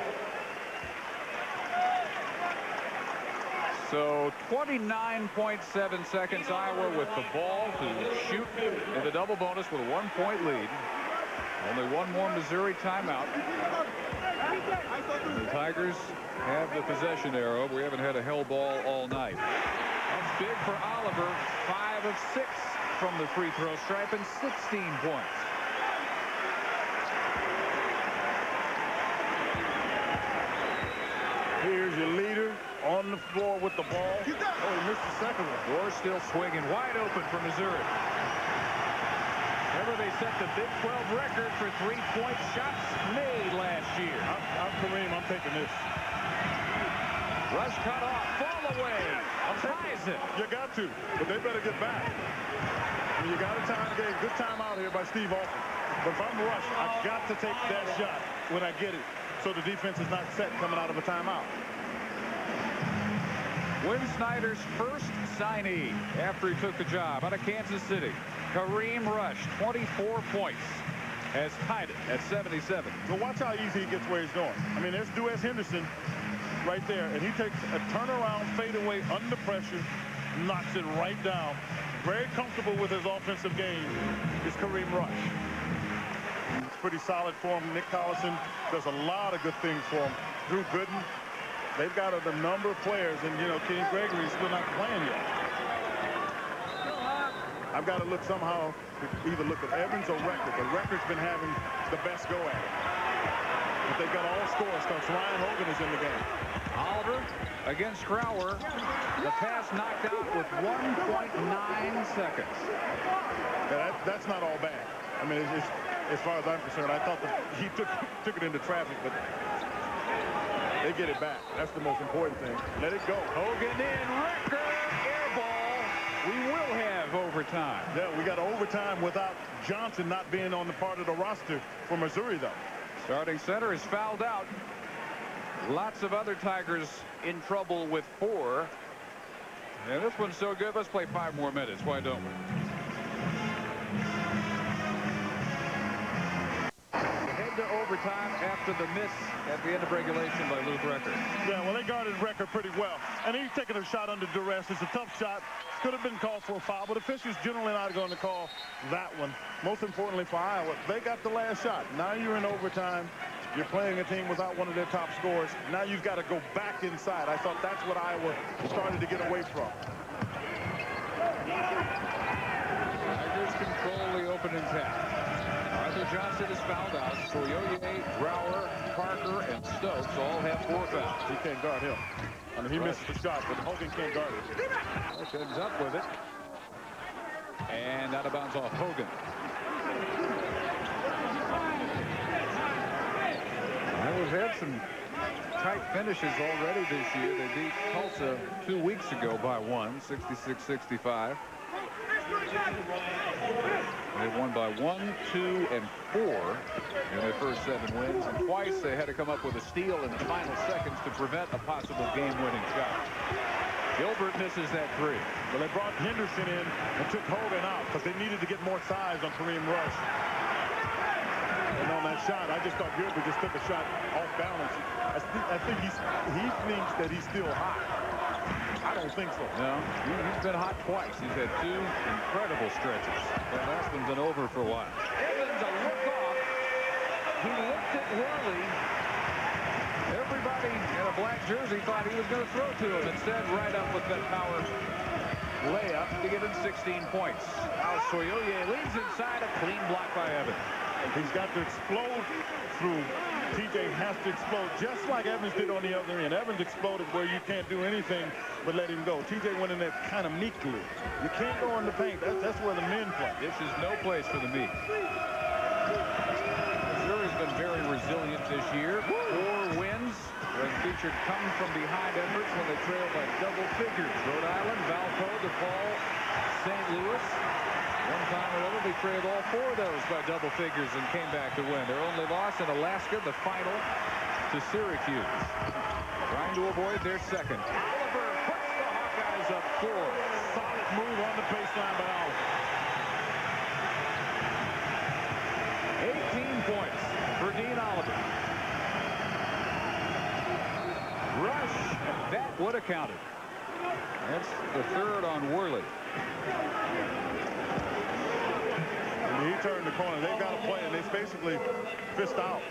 S1: So 29.7 seconds. Iowa with the ball to shoot in the double bonus with a 1-point lead. Only one more Missouri timeout. The Tigers have the possession arrow. We haven't had a hell ball all night. That's big for Oliver. 5 of 6 from the free throw stripe and 16 points.
S2: Here's your leader on the floor with the ball. Oh, he missed the second one.
S1: Door still swinging wide open for Missouri. Remember, they set the Big 12 record for three-point shots made last year.
S2: I'm Kareem. I'm taking this.
S1: Rush cut off. Fall away. Ties it.
S2: You got to, but they better get back. I mean, you got a time game. Good time out here by Steve Alford. But if I'm Rush, I got to take that shot when I get it, so the defense is not set coming out of a timeout.
S1: Quin Snyder's first signee after he took the job out of Kansas City. Kareem Rush, 24 points, has tied it at 77.
S2: So watch how easy he gets where he's going. I mean, there's Dues Henderson right there, and he takes a turnaround fadeaway under pressure, knocks it right down. Very comfortable with his offensive game is Kareem Rush. It's pretty solid for him. Nick Collison does a lot of good things for him. Drew Gooden. They've got a number of players, and, you know, Kenny Gregory's still not playing yet. I've got to look somehow to either look at Evans or Record, but Record's been having the best go at it. But they've got all scores because Ryan Hogan is in the game.
S1: Oliver against Crowder. The pass knocked out with 1.9 seconds.
S2: Yeah, that's not all bad. I mean, it's, as far as I'm concerned, I thought that he took it into traffic, but they get it back. That's the most important thing. Let it go.
S1: Hogan in. Record. Air ball. We will have overtime.
S2: Yeah, we got overtime without Johnson not being on the part of the roster for Missouri, though.
S1: Starting center is fouled out. Lots of other Tigers in trouble with 4. And this one's so good. Let's play 5 more minutes. Why don't we? Head to overtime after the miss at the end of regulation by Luke Record.
S2: Yeah, well, they guarded Record pretty well. And he's taking a shot under duress. It's a tough shot. Could have been called for a foul, but officials generally not going to call that one. Most importantly for Iowa, they got the last shot. Now you're in overtime. You're playing a team without one of their top scorers. Now you've got to go back inside. I thought that's what Iowa started to get away from.
S1: Tigers control the opening tap. Arthur Johnson is fouled out. Soyoye, Brower, Parker, and Stokes all have 4 fouls.
S2: He can't guard him. I mean, he misses the shot, but Hogan can't guard it.
S1: Rush ends up with it. And out of bounds off Hogan. Well, we've had some tight finishes already this year. They beat Tulsa 2 weeks ago by 1, 66-65. They won by 1, 2, and 4 in their first 7 wins. And twice they had to come up with a steal in the final seconds to prevent a possible game-winning shot. Gilbert misses that 3.
S2: Well, they brought Henderson in and took Hogan out because they needed to get more size on Kareem Rush. And on that shot, I just thought Gilbert just took a shot off balance. I think he thinks that he's still hot. I don't think so.
S1: No, he's been hot twice. He's had 2 incredible stretches. That last one's been over for a while. Evans, a look off. He looked at Worley. Everybody in a black jersey thought he was going to throw to him. Instead, right up with that power layup to give him 16 points. Now Soyoye leads inside, a clean block by Evans.
S2: He's got to explode through. TJ has to explode just like Evans did on the other end. Evans exploded where you can't do anything but let him go. TJ went in there kind of meekly. You can't go in the paint. That's where the men play.
S1: This is no place for the meek. Missouri's been very resilient this year. 4 wins when featured come from behind efforts when they trailed by double figures. Rhode Island, Valpo, DePaul, St. Louis. One time or other, they trailed all 4 of those by double figures and came back to win. Their only loss in Alaska, the final to Syracuse. Trying to avoid their second. Oliver puts the Hawkeyes up 4.
S2: Solid move on the baseline by Oliver.
S1: 18 points for Dean Oliver. Rush, that would have counted. That's the 3rd on Worley.
S2: He turned the corner. They've got to play, and they basically fist out.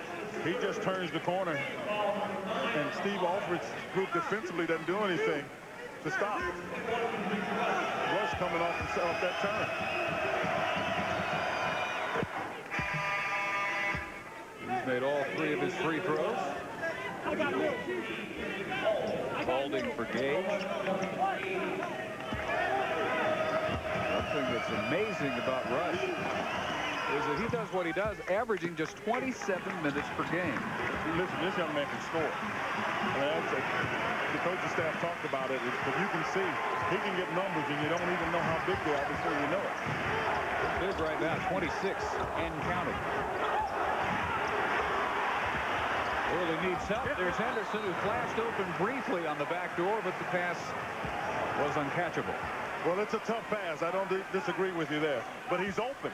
S2: He just turns the corner, and Steve Alford's group defensively doesn't do anything to stop. Rush coming off that turn.
S1: He's made all 3 of his free throws. Holding for Gage. One thing that's amazing about Rush is that he does what he does, averaging just 27 minutes per game.
S2: Listen, this young man can score. The coaching staff talked about it, but you can see he can get numbers, and you don't even know how big they are before you know it.
S1: Big right now, 26 and counting. Worley needs help. There's Henderson, who flashed open briefly on the back door, but the pass was uncatchable.
S2: Well, it's a tough pass. I don't disagree with you there. But he's open.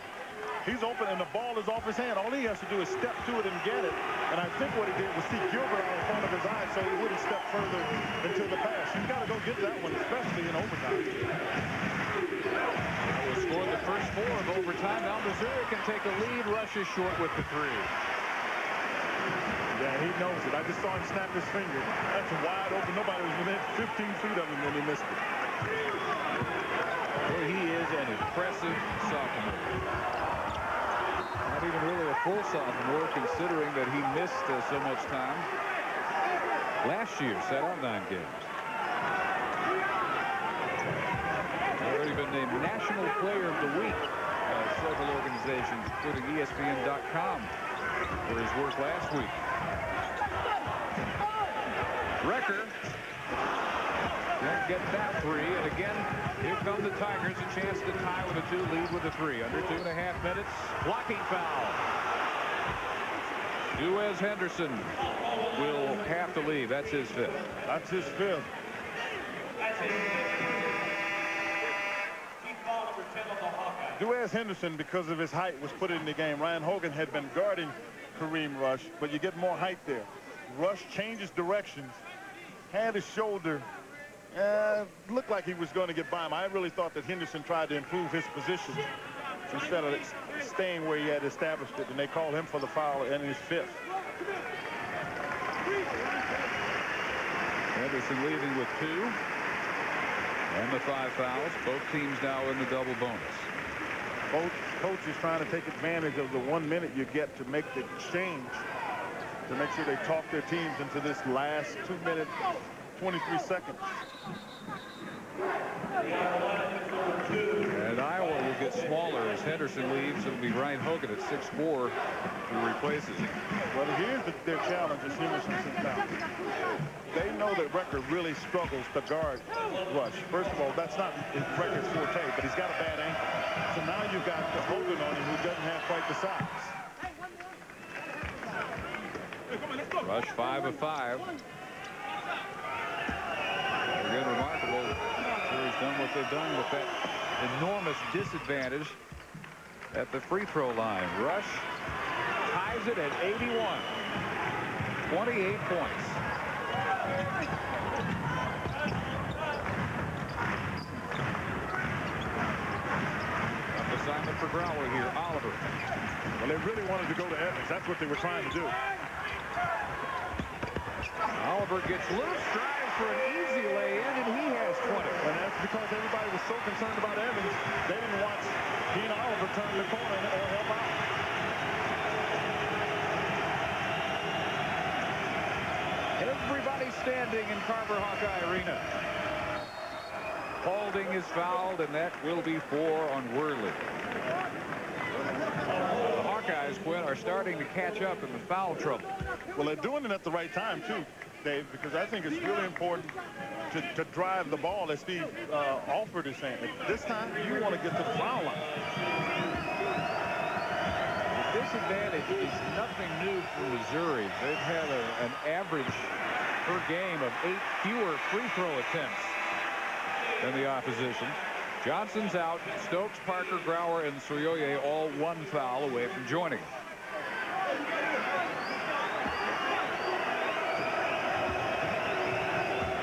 S2: He's open, and the ball is off his hand. All he has to do is step to it and get it. And I think what he did was see Gilbert out in front of his eyes so he wouldn't step further into the pass. You've got to go get that one, especially in overtime.
S1: Iowa scored the first 4 of overtime. Now Missouri can take a lead. Rush is short with the 3.
S2: Yeah, he knows it. I just saw him snap his finger. That's wide open. Nobody was within 15 feet of him when he missed it.
S1: Well, he is an impressive sophomore. Not even really a full sophomore, considering that he missed so much time. Last year, sat out 9 games. Already been named National Player of the Week by several organizations, including ESPN.com, for his work last week. Wrecker can't get that 3, and again, here come the Tigers, a chance to tie with a 2 lead with a 3. Under 2.5 minutes, blocking foul. Duez Henderson will have to leave. That's his 5th.
S2: That's his 5th. Duez Henderson, because of his height, was put in the game. Ryan Hogan had been guarding Kareem Rush, but you get more height there. Rush changes directions, had his shoulder, looked like he was going to get by him. I really thought that Henderson tried to improve his position instead of staying where he had established it, and they called him for the foul in his 5th.
S1: Henderson leaving with 2. And the 5 fouls. Both teams now in the double bonus.
S2: Both coaches trying to take advantage of the 1 minute you get to make the exchange, to make sure they talk their teams into this last 2 minutes, 23 seconds.
S1: And Iowa will get smaller as Henderson leaves. It'll be Ryan Hogan at 6'4", who replaces him.
S2: Well, here's their challenge as Henderson sits down. They know that Record really struggles to guard Rush. First of all, that's not his Record's forte, but he's got a bad ankle. So now you've got the Hogan on him who doesn't have quite the size.
S1: Rush 5 of 5. Again, remarkable. Sure he's done what they've done with that enormous disadvantage at the free throw line. Rush ties it at 81. 28 points. Up assignment for Grauer here. Oliver.
S2: Well, they really wanted to go to Evans. That's what they were trying to do.
S1: Oliver gets loose, drives for an easy lay-in, and he has 20.
S2: And that's because everybody was so concerned about Evans, they didn't watch Dean Oliver turn the corner or help out.
S1: Everybody standing in Carver-Hawkeye Arena. Paulding is fouled, and that will be 4 on Worley. The Hawkeyes, Quinn, are starting to catch up in the foul trouble.
S2: Well, they're doing it at the right time, too, Dave, because I think it's really important to drive the ball, as Steve Alford is saying. This time, you want to get to the foul line.
S1: The disadvantage is nothing new for Missouri. They've had an average per game of 8 fewer free throw attempts than the opposition. Johnson's out. Stokes, Parker, Grauer, and Soyoye all 1 foul away from joining.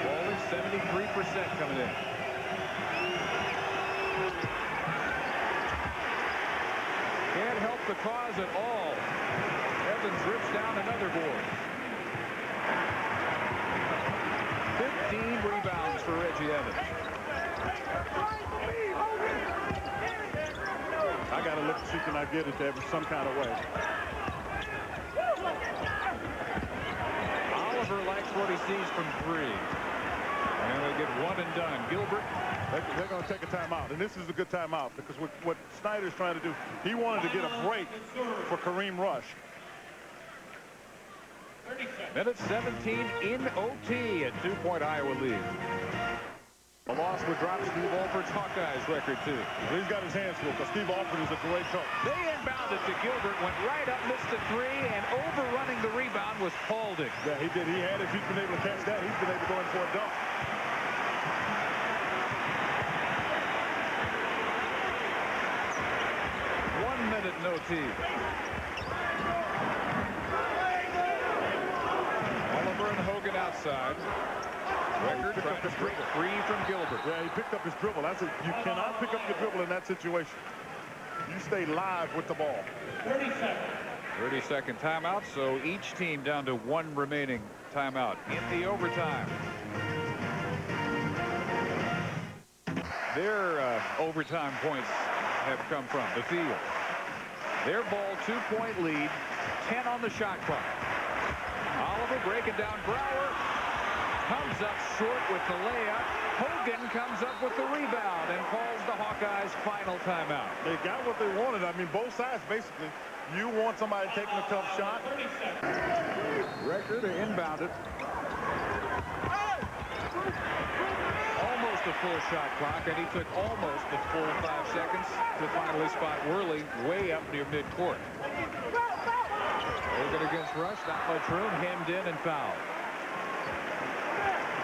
S1: Ball is 73% coming in. Can't help the cause at all. Evans rips down another board. 15 rebounds for Reggie Evans.
S2: I got to look to see can I get it to Evans some kind of way.
S1: Oliver likes what he sees from 3. And they get 1 and done. Gilbert.
S2: They're going to take a timeout, and this is a good timeout because what Snyder's trying to do, he wanted to get a break for Kareem Rush.
S1: Minute 17 in OT, a 2-point Iowa lead. A loss would drop Steve Alford's Hawkeyes record, too.
S2: He's got his hands full because Steve Alford is a great coach.
S1: They inbound it to Gilbert, went right up, missed a 3, and overrunning the rebound was Paulding.
S2: Yeah, he did. He had, if he's been able to catch that, he's been able to go in for a dunk.
S1: No T. Oliver and Hogan outside. Record trying to break free from Gilbert.
S2: Yeah, he picked up his dribble. That's it. You cannot pick up your dribble in that situation. You stay live with the ball.
S1: 30-second timeout, so each team down to 1 remaining timeout in the overtime. Their overtime points have come from the field. Their ball 2-point lead, 10 on the shot clock. Oliver breaking down Grauer. Comes up short with the layup. Hogan comes up with the rebound and calls the Hawkeyes' final timeout.
S2: They got what they wanted. I mean, both sides, basically. You want somebody taking a tough shot.
S1: Record inbounded. Almost a full shot clock, and he took almost the full 5 seconds to finally spot Worley way up near midcourt. Hogan against Rush, not much room, hemmed in and fouled.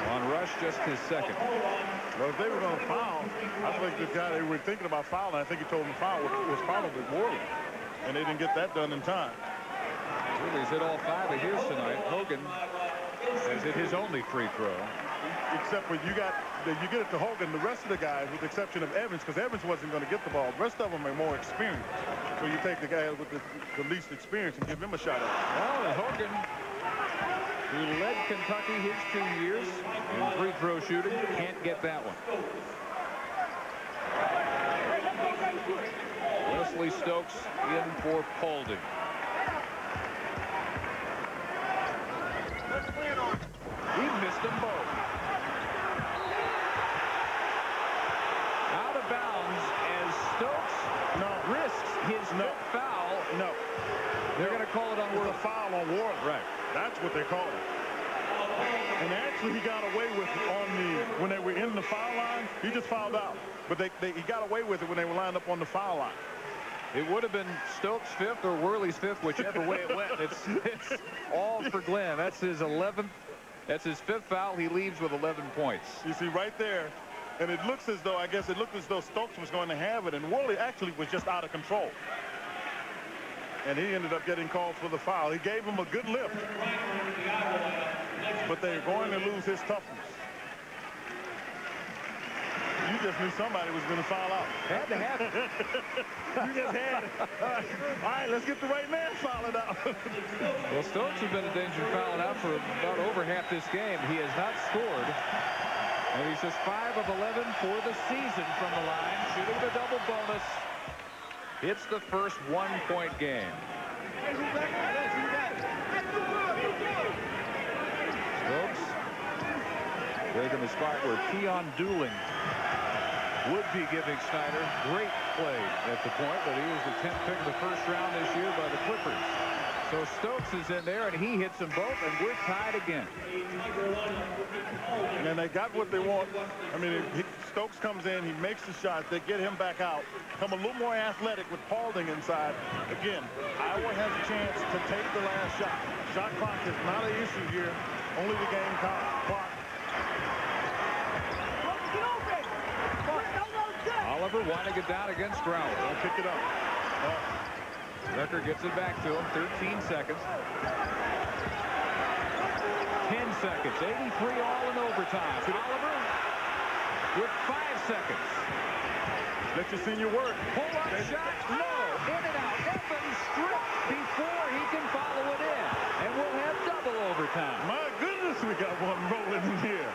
S1: On Rush, just his second.
S2: Well, if they were going to foul, I think the guy they were thinking about fouling, I think he told them to foul was probably Worley. And they didn't get that done in time.
S1: Worley's hit all 5 of his tonight. Hogan has hit his only free throw.
S2: Except when you get it to Hogan, the rest of the guys, with the exception of Evans, because Evans wasn't going to get the ball. The rest of them are more experienced. So you take the guy with the least experience and give him a shot at it.
S1: Well, and Hogan, who led Kentucky his 2 years in free throw shooting, can't get that one. Wesley Stokes in for Paulding. He missed them both. Out of bounds as Stokes risks his fifth foul.
S2: No.
S1: They're going to call it on
S2: It was
S1: Worley.
S2: a foul on Worley.
S1: Right.
S2: That's what they call it. And actually, he got away with it when they were in the foul line. He just fouled out. But he got away with it when they were lined up on the foul line.
S1: It would have been Stokes' fifth or Worley's fifth, whichever way it went. It's all for Glenn. That's his 11th. That's his fifth foul. He leaves with 11 points.
S2: You see right there. And it looks as though, Stokes was going to have it. And Worley actually was just out of control. And he ended up getting called for the foul. He gave him a good lift. But they're going to lose his toughness. You just knew somebody was going to foul out.
S1: Had to have it.
S2: You just had it. All right, let's get the right man fouling out.
S1: Well, Stokes has been in danger of fouling out for about over half this game. He has not scored. And he's just 5 of 11 for the season from the line. Shooting the double bonus. It's the first one-point game. Stokes taking the spot where Keon Dooling would be giving Snyder great play at the point, but he was the 10th pick of the first round this year by the Clippers. So Stokes is in there, and he hits them both, and we're tied again.
S2: And they got what they want. I mean, Stokes comes in, he makes the shot, they get him back out, come a little more athletic with Paulding inside. Again, Iowa has a chance to take the last shot. Shot clock is not an issue here, only the game clock.
S1: Oliver winding it down against Brown.
S2: Don't pick it up.
S1: Rucker gets it back to him. 13 seconds. 10 seconds. 83 all in overtime. Oliver with 5 seconds.
S2: Let your senior work.
S1: Pull-up shot. No. In and out. Evans stripped before he can follow it in. And we'll have double overtime.
S2: My goodness, we got one rolling in here.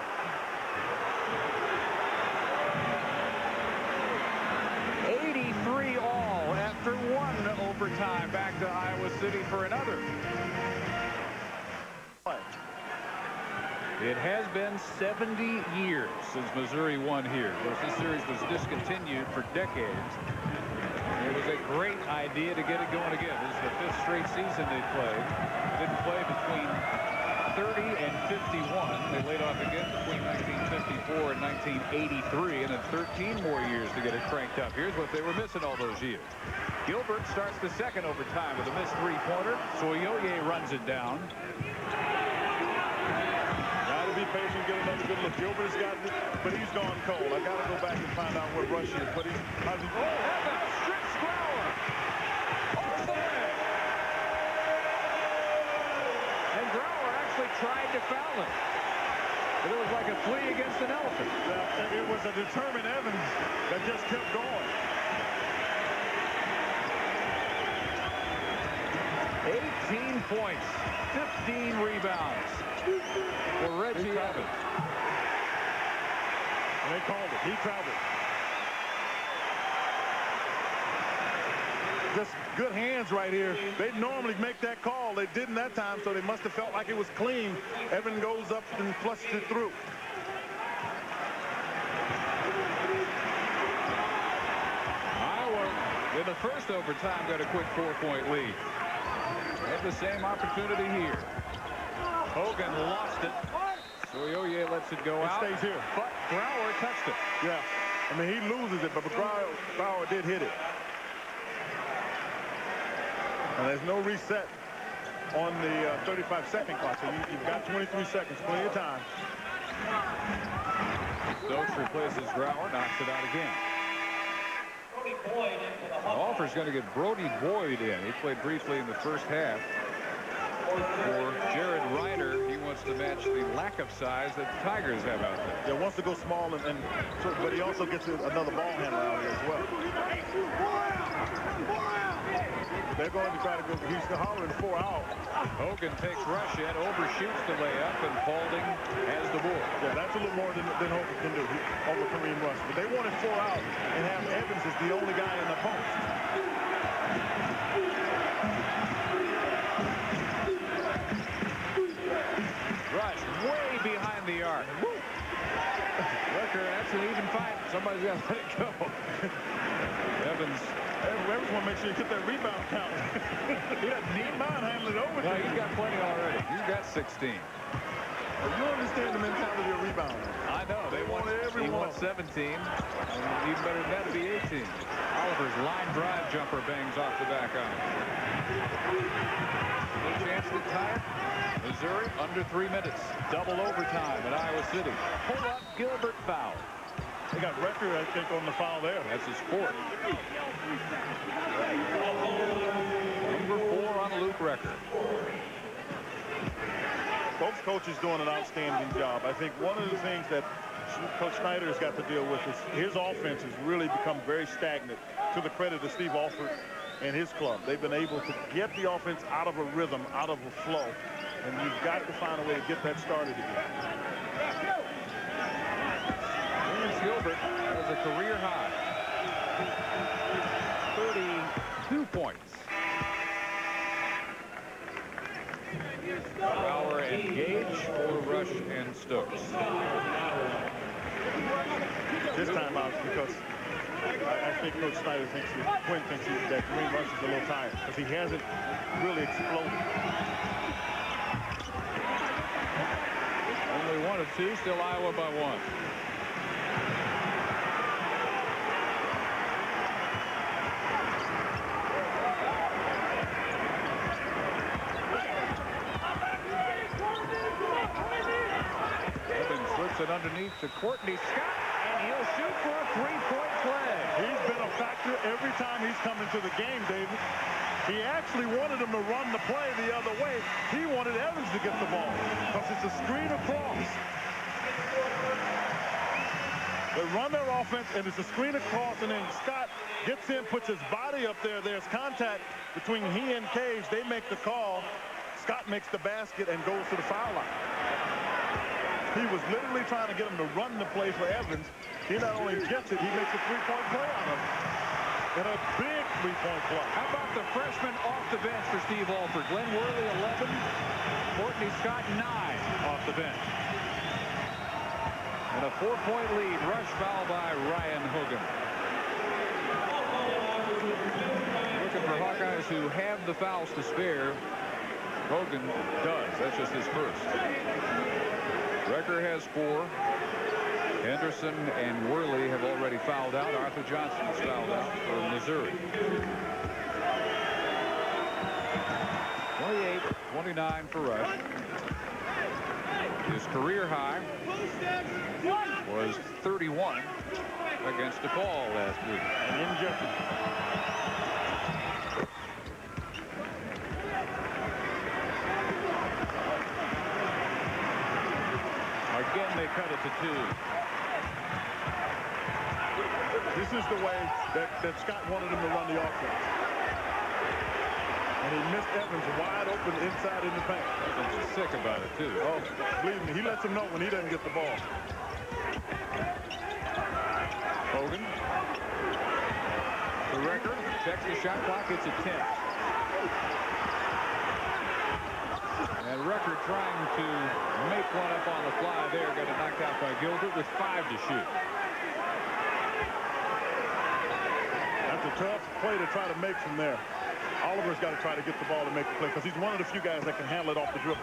S1: 83 all after one overtime. Back to Iowa City for another. It has been 70 years since Missouri won here. Of course, this series was discontinued for decades. It was a great idea to get it going again. This is the 5th straight season they played. Didn't play between 30 and 51. They laid off again between 1954 and 1983, and then 13 more years to get it cranked up. Here's what they were missing all those years. Gilbert starts the second overtime with a missed three-pointer. Soyoye runs it down.
S2: Gotta be patient, get another good look. Gilbert's got it, but he's gone cold. I gotta go back and find out what rush is. But he's
S1: Strips Brower. Off the leg. And Brower actually tried to foul him. But it was like a flea against an elephant.
S2: It was a determined Evans that just kept going.
S1: 18 points, 15 rebounds for Reggie Evans.
S2: And they called it. He traveled. Just good hands right here. They normally make that call. They didn't that time, so they must have felt like it was clean. Evan goes up and flushed it through.
S1: Iowa, in the first overtime, got a quick 4-point lead. Had the same opportunity here. Hogan lost it. Soyoye lets it go out.
S2: It stays here.
S1: But Brower touched it.
S2: Yeah. I mean, he loses it, but Brower did hit it. And there's no reset on the 35-second clock, so you've got 23 seconds, plenty of time.
S1: Stokes replaces Brower, knocks it out again. Alford's going to get Brody Boyd in. He played briefly in the first half. For Jared Reiner, he wants to match the lack of size that the Tigers have out there.
S2: Yeah, wants to go small, but he also gets another ball handler out here as well. They're going to try to go. He's hollering 4 out.
S1: Hogan takes rush in, overshoots the layup, and Paulding has the board.
S2: Yeah, that's a little more than Hogan can do over Kareem Rush. But they wanted 4 out and have Evans as the only guy in the post.
S1: Rush way behind the arc. Rucker, that's an even fight. Somebody's got to let it go. Evans
S2: want to make sure you get that rebound count. He doesn't need mine handling it over.
S1: No, he's got plenty already. He's got 16.
S2: Well, you understand the mentality of rebound.
S1: I know. They want everyone. He wants 17. And even better than that to be 18. Oliver's line drive jumper bangs off the back on it. No chance to tie it. Missouri under 3 minutes. Double overtime at Iowa City. Pull up, Gilbert foul.
S2: They got Recker, I think, on the foul there.
S1: That's his 4th. Number 4 on Luke Recker.
S2: Both coaches doing an outstanding job. I think one of the things that Coach Snyder has got to deal with is his offense has really become very stagnant, to the credit of Steve Alford and his club. They've been able to get the offense out of a rhythm, out of a flow, and you've got to find a way to get that started again.
S1: Gilbert has a career high 32 points. Bauer and Gage for Rush and Stokes.
S2: This time out because I think Coach Snyder thinks Quinn thinks that Kareem Rush is a little tired because he hasn't really exploded.
S1: Only 1 of 2, still Iowa by 1. It underneath to Courtney Scott, and he'll shoot for a 3-point play.
S2: He's been a factor every time he's come into the game, David. He actually wanted him to run the play the other way. He wanted Evans to get the ball because it's a screen across. They run their offense, and it's a screen across, and then Scott gets in, puts his body up there. There's contact between he and Cage. They make the call. Scott makes the basket and goes to the foul line. He was literally trying to get him to run the play for Evans. He not only gets it, he makes a 3-point play out of it. And a big 3-point play.
S1: How about the freshman off the bench for Steve Alford? Glenn Worley, 11. Courtney Scott, 9 off the bench. And a 4-point lead. Rush foul by Ryan Hogan. Looking for Hawkeyes who have the fouls to spare. Hogan does. That's just his first. Recker has 4. Henderson and Worley have already fouled out. Arthur Johnson is fouled out for Missouri. 28-29 for Rush. His career high was 31 against DePaul last week.
S2: And in jeopardy.
S1: Again, they cut it to 2.
S2: This is the way that Scott wanted him to run the offense. And he missed Evans wide open inside in the paint.
S1: Evans is sick about it, too.
S2: Oh, believe me, he lets him know when he doesn't get the ball.
S1: Hogan. The record. Checks the shot clock. It's a 10. And Recker trying to make one up on the fly there. Got it knocked out by Gilbert with 5 to shoot.
S2: That's a tough play to try to make from there. Oliver's got to try to get the ball to make the play because he's one of the few guys that can handle it off the dribble.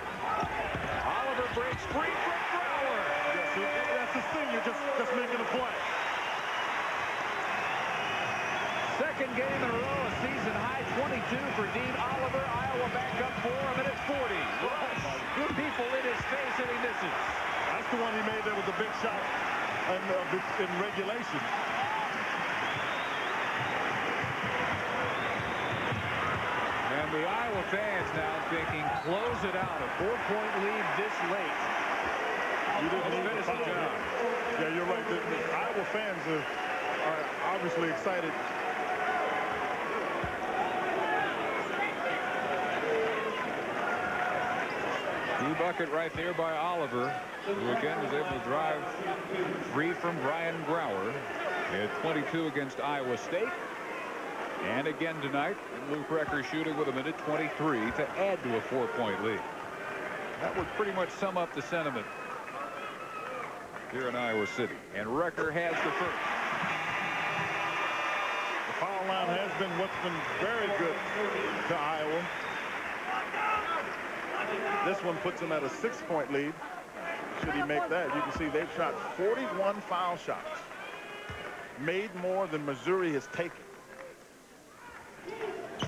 S1: Oliver breaks free from Brower.
S2: Yes, that's the thing. You're just making a play.
S1: Second game in a row, a season high 22 for Dean Oliver. Iowa back up 4, a minute 40. Rush, good people in his face, and he misses.
S2: That's the one he made there with the big shot in regulation.
S1: And the Iowa fans now thinking, close it out. A 4-point lead this late.
S2: You didn't need to
S1: Finish the
S2: foul.
S1: job.
S2: Yeah, you're right. The Iowa fans are obviously excited.
S1: Key bucket right there by Oliver, who again was able to drive free from Brian Grauer. He had 22 against Iowa State. And again tonight, Luke Recker shooting with a minute 23 to add to a 4-point lead. That would pretty much sum up the sentiment here in Iowa City. And Recker has the first.
S2: The foul line has been what's been very good to Iowa. This one puts him at a 6-point lead. Should he make that, you can see they've shot 41 foul shots. Made more than Missouri has taken.
S1: That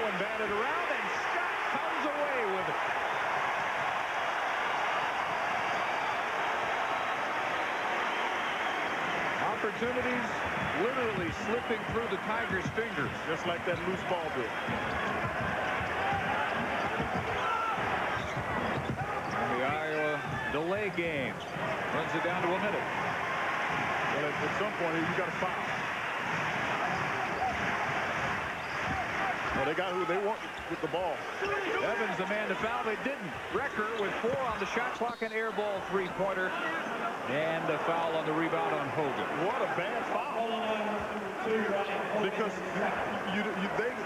S1: one batted around, and Scott comes away with it. Opportunities literally slipping through the Tigers' fingers.
S2: Just like that loose ball did.
S1: And the Iowa delay game runs it down to a minute.
S2: Well, at some point you got to foul. Well, they got who they want with the ball.
S1: Evans the man to foul. They didn't. Recker with 4 on the shot clock, and air ball 3-pointer. And the foul on the rebound on Hogan.
S2: What a bad foul. Because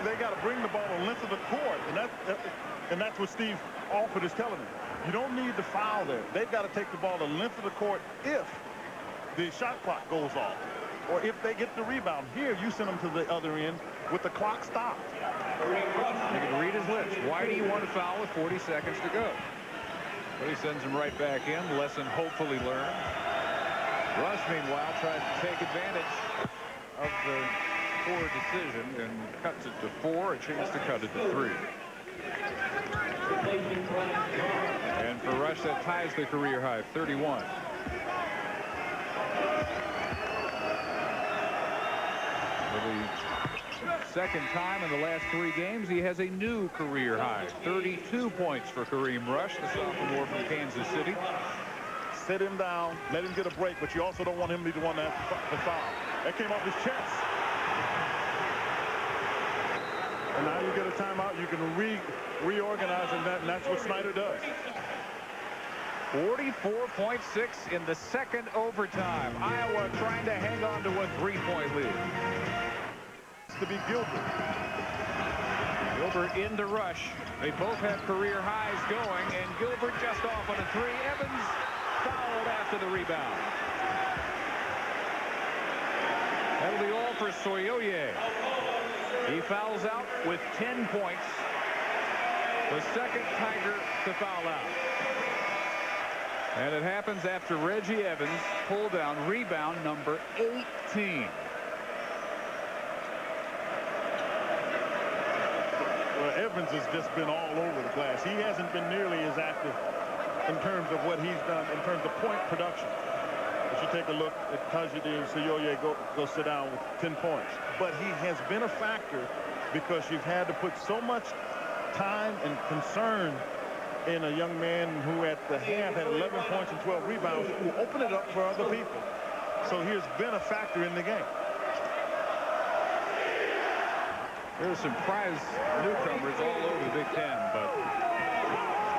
S2: they got to bring the ball the length of the court. And that's what Steve Alford is telling them. You don't need the foul there. They've got to take the ball the length of the court if the shot clock goes off. Or if they get the rebound. Here, you send them to the other end with the clock stopped.
S1: You can read his lips. Why do you want to foul with 40 seconds to go? But he sends him right back in. Lesson hopefully learned. Rush, meanwhile, tries to take advantage of the poor decision and cuts it to 4. A chance to cut it to 3. And for Rush, that ties the career high, 31. For the second time in the last 3 games, he has a new career high. 32 points for Kareem Rush, the sophomore from Kansas City.
S2: Sit him down, let him get a break, but you also don't want him to be the one that the foul. That came off his chest. And now you get a timeout. You can reorganize in that, and that's what Snyder does.
S1: 44.6 in the second overtime. Iowa trying to hang on to a 3-point lead.
S2: To be Gilbert.
S1: Gilbert into Rush. They both have career highs going, and Gilbert just off on a 3. Evans fouled after the rebound. That'll be all for Soyoye. He fouls out with 10 points. The second Tiger to foul out. And it happens after Reggie Evans pulled down rebound number 18.
S2: Well, Evans has just been all over the glass. He hasn't been nearly as active in terms of what he's done in terms of point production. If you take a look at Tajudeen Soyoye go sit down with 10 points. But he has been a factor because you've had to put so much time and concern in a young man who at the half had 11 points and 12 rebounds, who opened it up for other people. So he has been a factor in the game.
S1: There's some prize newcomers all over the Big Ten, but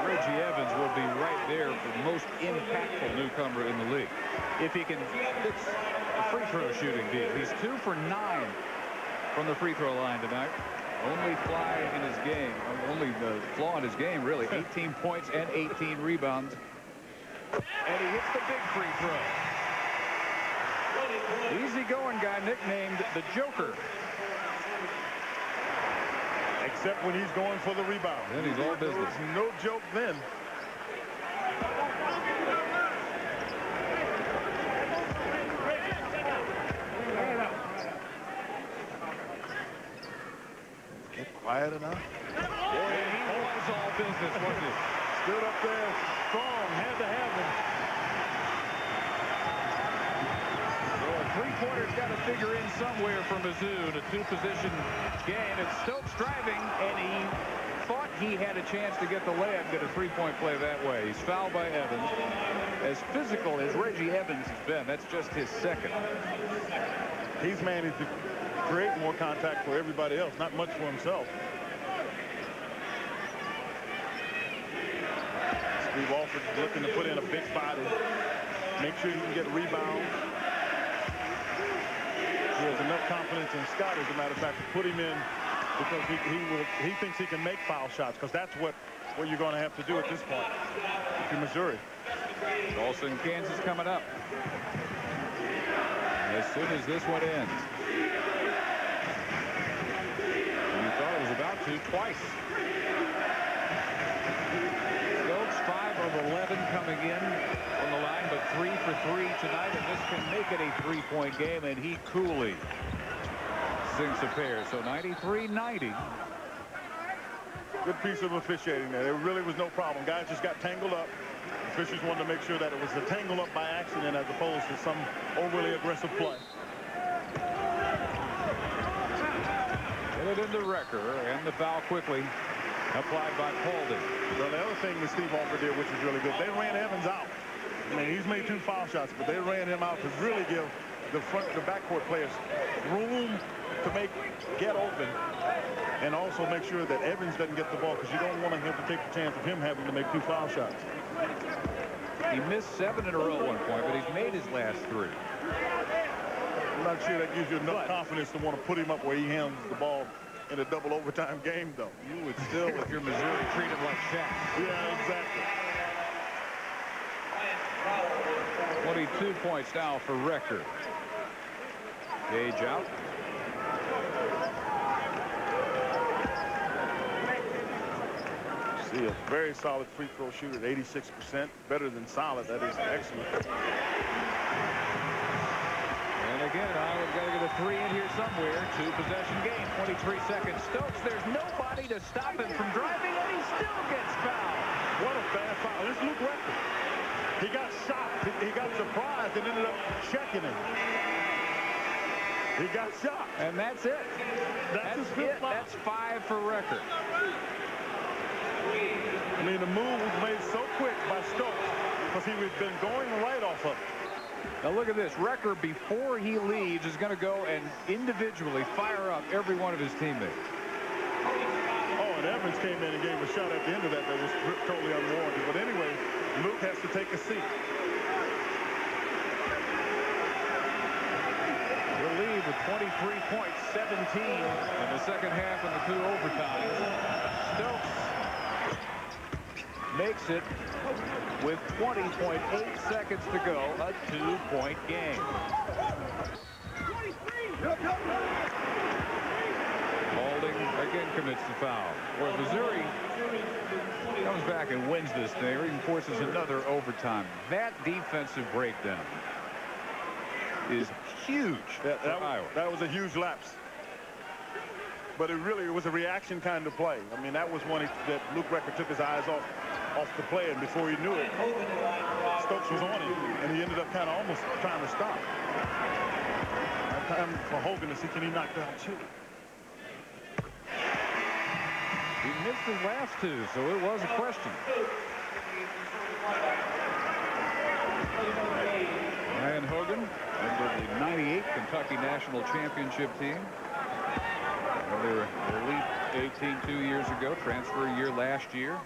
S1: Reggie Evans will be right there for the most impactful newcomer in the league. If he can fix the free throw shooting deal. He's 2 for 9 from the free throw line tonight. Only flaw in his game, really. 18 points and 18 rebounds. And he hits the big free throw. Easy going guy nicknamed the Joker.
S2: Except when he's going for the rebound.
S1: Then he's all business.
S2: There's no joke then. Get quiet enough.
S1: Yeah, he was all business, wasn't he?
S2: Stood up there strong, had to have him.
S1: So a 3 three-pointer's got to figure in somewhere for Mizzou in a two-position game. It's Stokes driving, and he thought he had a chance to get the layup, get a three-point play that way. He's fouled by Evans. As physical as Reggie Evans has been, that's just his second.
S2: He's managed to create more contact for everybody else, not much for himself. Steve Alford looking to put in a big body, make sure he can get rebounds. He has enough confidence in Scott, as a matter of fact, to put him in because he thinks he can make foul shots, because that's what you're going to have to do at this point if you're Missouri.
S1: Tulsa, Kansas coming up as soon as this one ends. And you thought it was about to twice. Stokes 5 of 11 coming in on the line, but 3 for 3 tonight, and this can make it a three-point game, and he coolly sinks a pair. So 93-90.
S2: Good piece of officiating there. There really was no problem. Guys just got tangled up. Officials wanted to make sure that it was a tangle up by accident as opposed to some overly aggressive play.
S1: Get it into Recker, and the foul quickly applied by Paulding.
S2: Well, the other thing that Steve Alford did, which is really good, they ran Evans out. I mean, he's made 2 foul shots, but they ran him out to really give the backcourt players room to get open, and also make sure that Evans doesn't get the ball, because you don't want him to take the chance of him having to make 2 foul shots.
S1: He missed 7 in a row at one point, but he's made his last 3.
S2: I'm not sure that gives you enough confidence to want to put him up where he handles the ball in a double overtime game, though.
S1: You would still, if you're Missouri, treat him like Shaq.
S2: Yeah, exactly.
S1: 22 points now for Recker. Gage out.
S2: See, a very solid free throw shooter at 86%. Better than solid. That is excellent.
S1: And again, Iowa's got to get a 3 in here somewhere. 2-possession game, 23 seconds. Stokes, there's nobody to stop him from driving, and he still gets fouled.
S2: What a bad foul. This is Luke Recker. He got shocked. He got surprised and ended up checking him. He got shot.
S1: And that's it. That's it. That's 5 for Recker.
S2: I mean, the move was made so quick by Stokes because he had been going right off of it.
S1: Now look at this. Recker, before he leaves, is going to go and individually fire up every one of his teammates.
S2: Oh, and Evans came in and gave a shot at the end of that was totally unwarranted. But anyway, Luke has to take a seat.
S1: The lead with 23 points, 17 in the second half and the 2 overtimes. Stokes makes it with 20.8 seconds to go, a 2-point game. Paulding again commits the foul. Where Missouri comes back and wins this thing, or even forces another overtime. That defensive breakdown is huge for Iowa.
S2: That was a huge lapse. But it was a reaction kind of play. I mean, that was one that Luke Recker took his eyes off the play, and before he knew it, Stokes was on him, and he ended up kind of almost trying to stop. That time for Hogan to see, can he knock down 2?
S1: He missed his last 2, so it was a question. Ryan Hogan, member of the '98 Kentucky National Championship team. They were Elite 18 2 years ago, transfer year last year.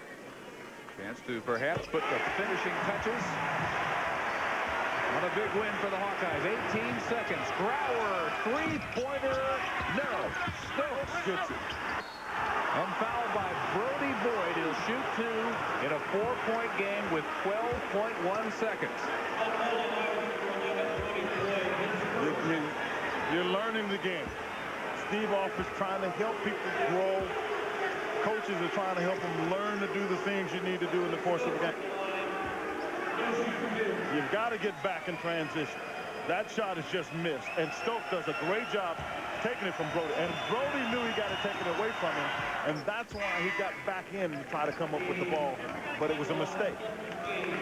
S1: Chance to perhaps put the finishing touches on a big win for the Hawkeyes. 18 seconds. Grauer, three-pointer. No. Stokes gets it. And fouled by Brody Boyd. He'll shoot 2 in a 4-point game with 12.1 seconds.
S2: You're learning the game. Steve Alford's trying to help people grow. Coaches are trying to help them learn to do the things you need to do in the course of the game. You've got to get back in transition. That shot is just missed, and Stokes does a great job taking it from Brody. And Brody knew he got to take it away from him, and that's why he got back in to try to come up with the ball. But it was a mistake.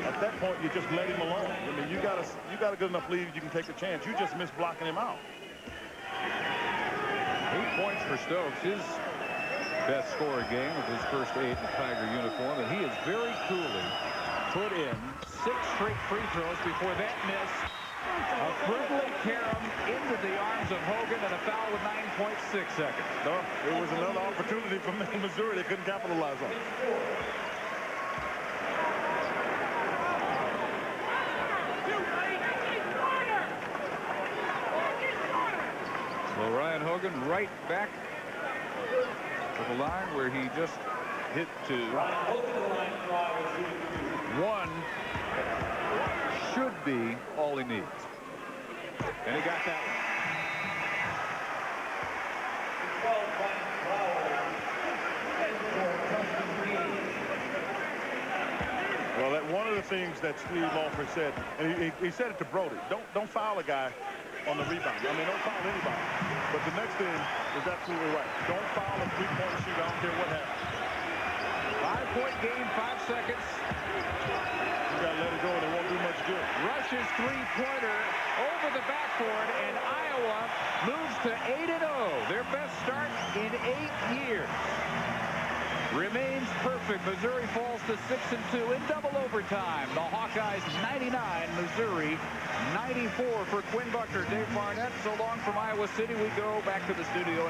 S2: At that point, you just let him alone. I mean, you got a good enough lead, you can take a chance. You just missed blocking him out.
S1: 8 points for Stokes, his best scoring game of his first 8 in Tiger uniform, and he has very coolly put in 6 straight free throws before that miss. A friendly carom into the arms of Hogan and a foul with 9.6 seconds.
S2: No, it was another opportunity for Missouri they couldn't capitalize on.
S1: So Ryan Hogan right back to the line where he just hit 2. 1 should be all he needs. And he got that one.
S2: Well, one of the things that Steve Alford said, and he said it to Brody, don't foul a guy on the rebound. I mean, don't foul anybody. But the next thing is absolutely right. Don't foul a three-point shooter. I don't care what happens.
S1: 5-point game, 5 seconds.
S2: You got to let it go, and it won't do much good.
S1: Rush's three-pointer over the backboard, and Iowa moves to 8-0. Their best start in 8 years. Remains perfect. Missouri falls to 6-2 in double overtime. The Hawkeyes 99, Missouri 94 for Quinn Buckner. Dave Barnett, so long from Iowa City. We go back to the studio.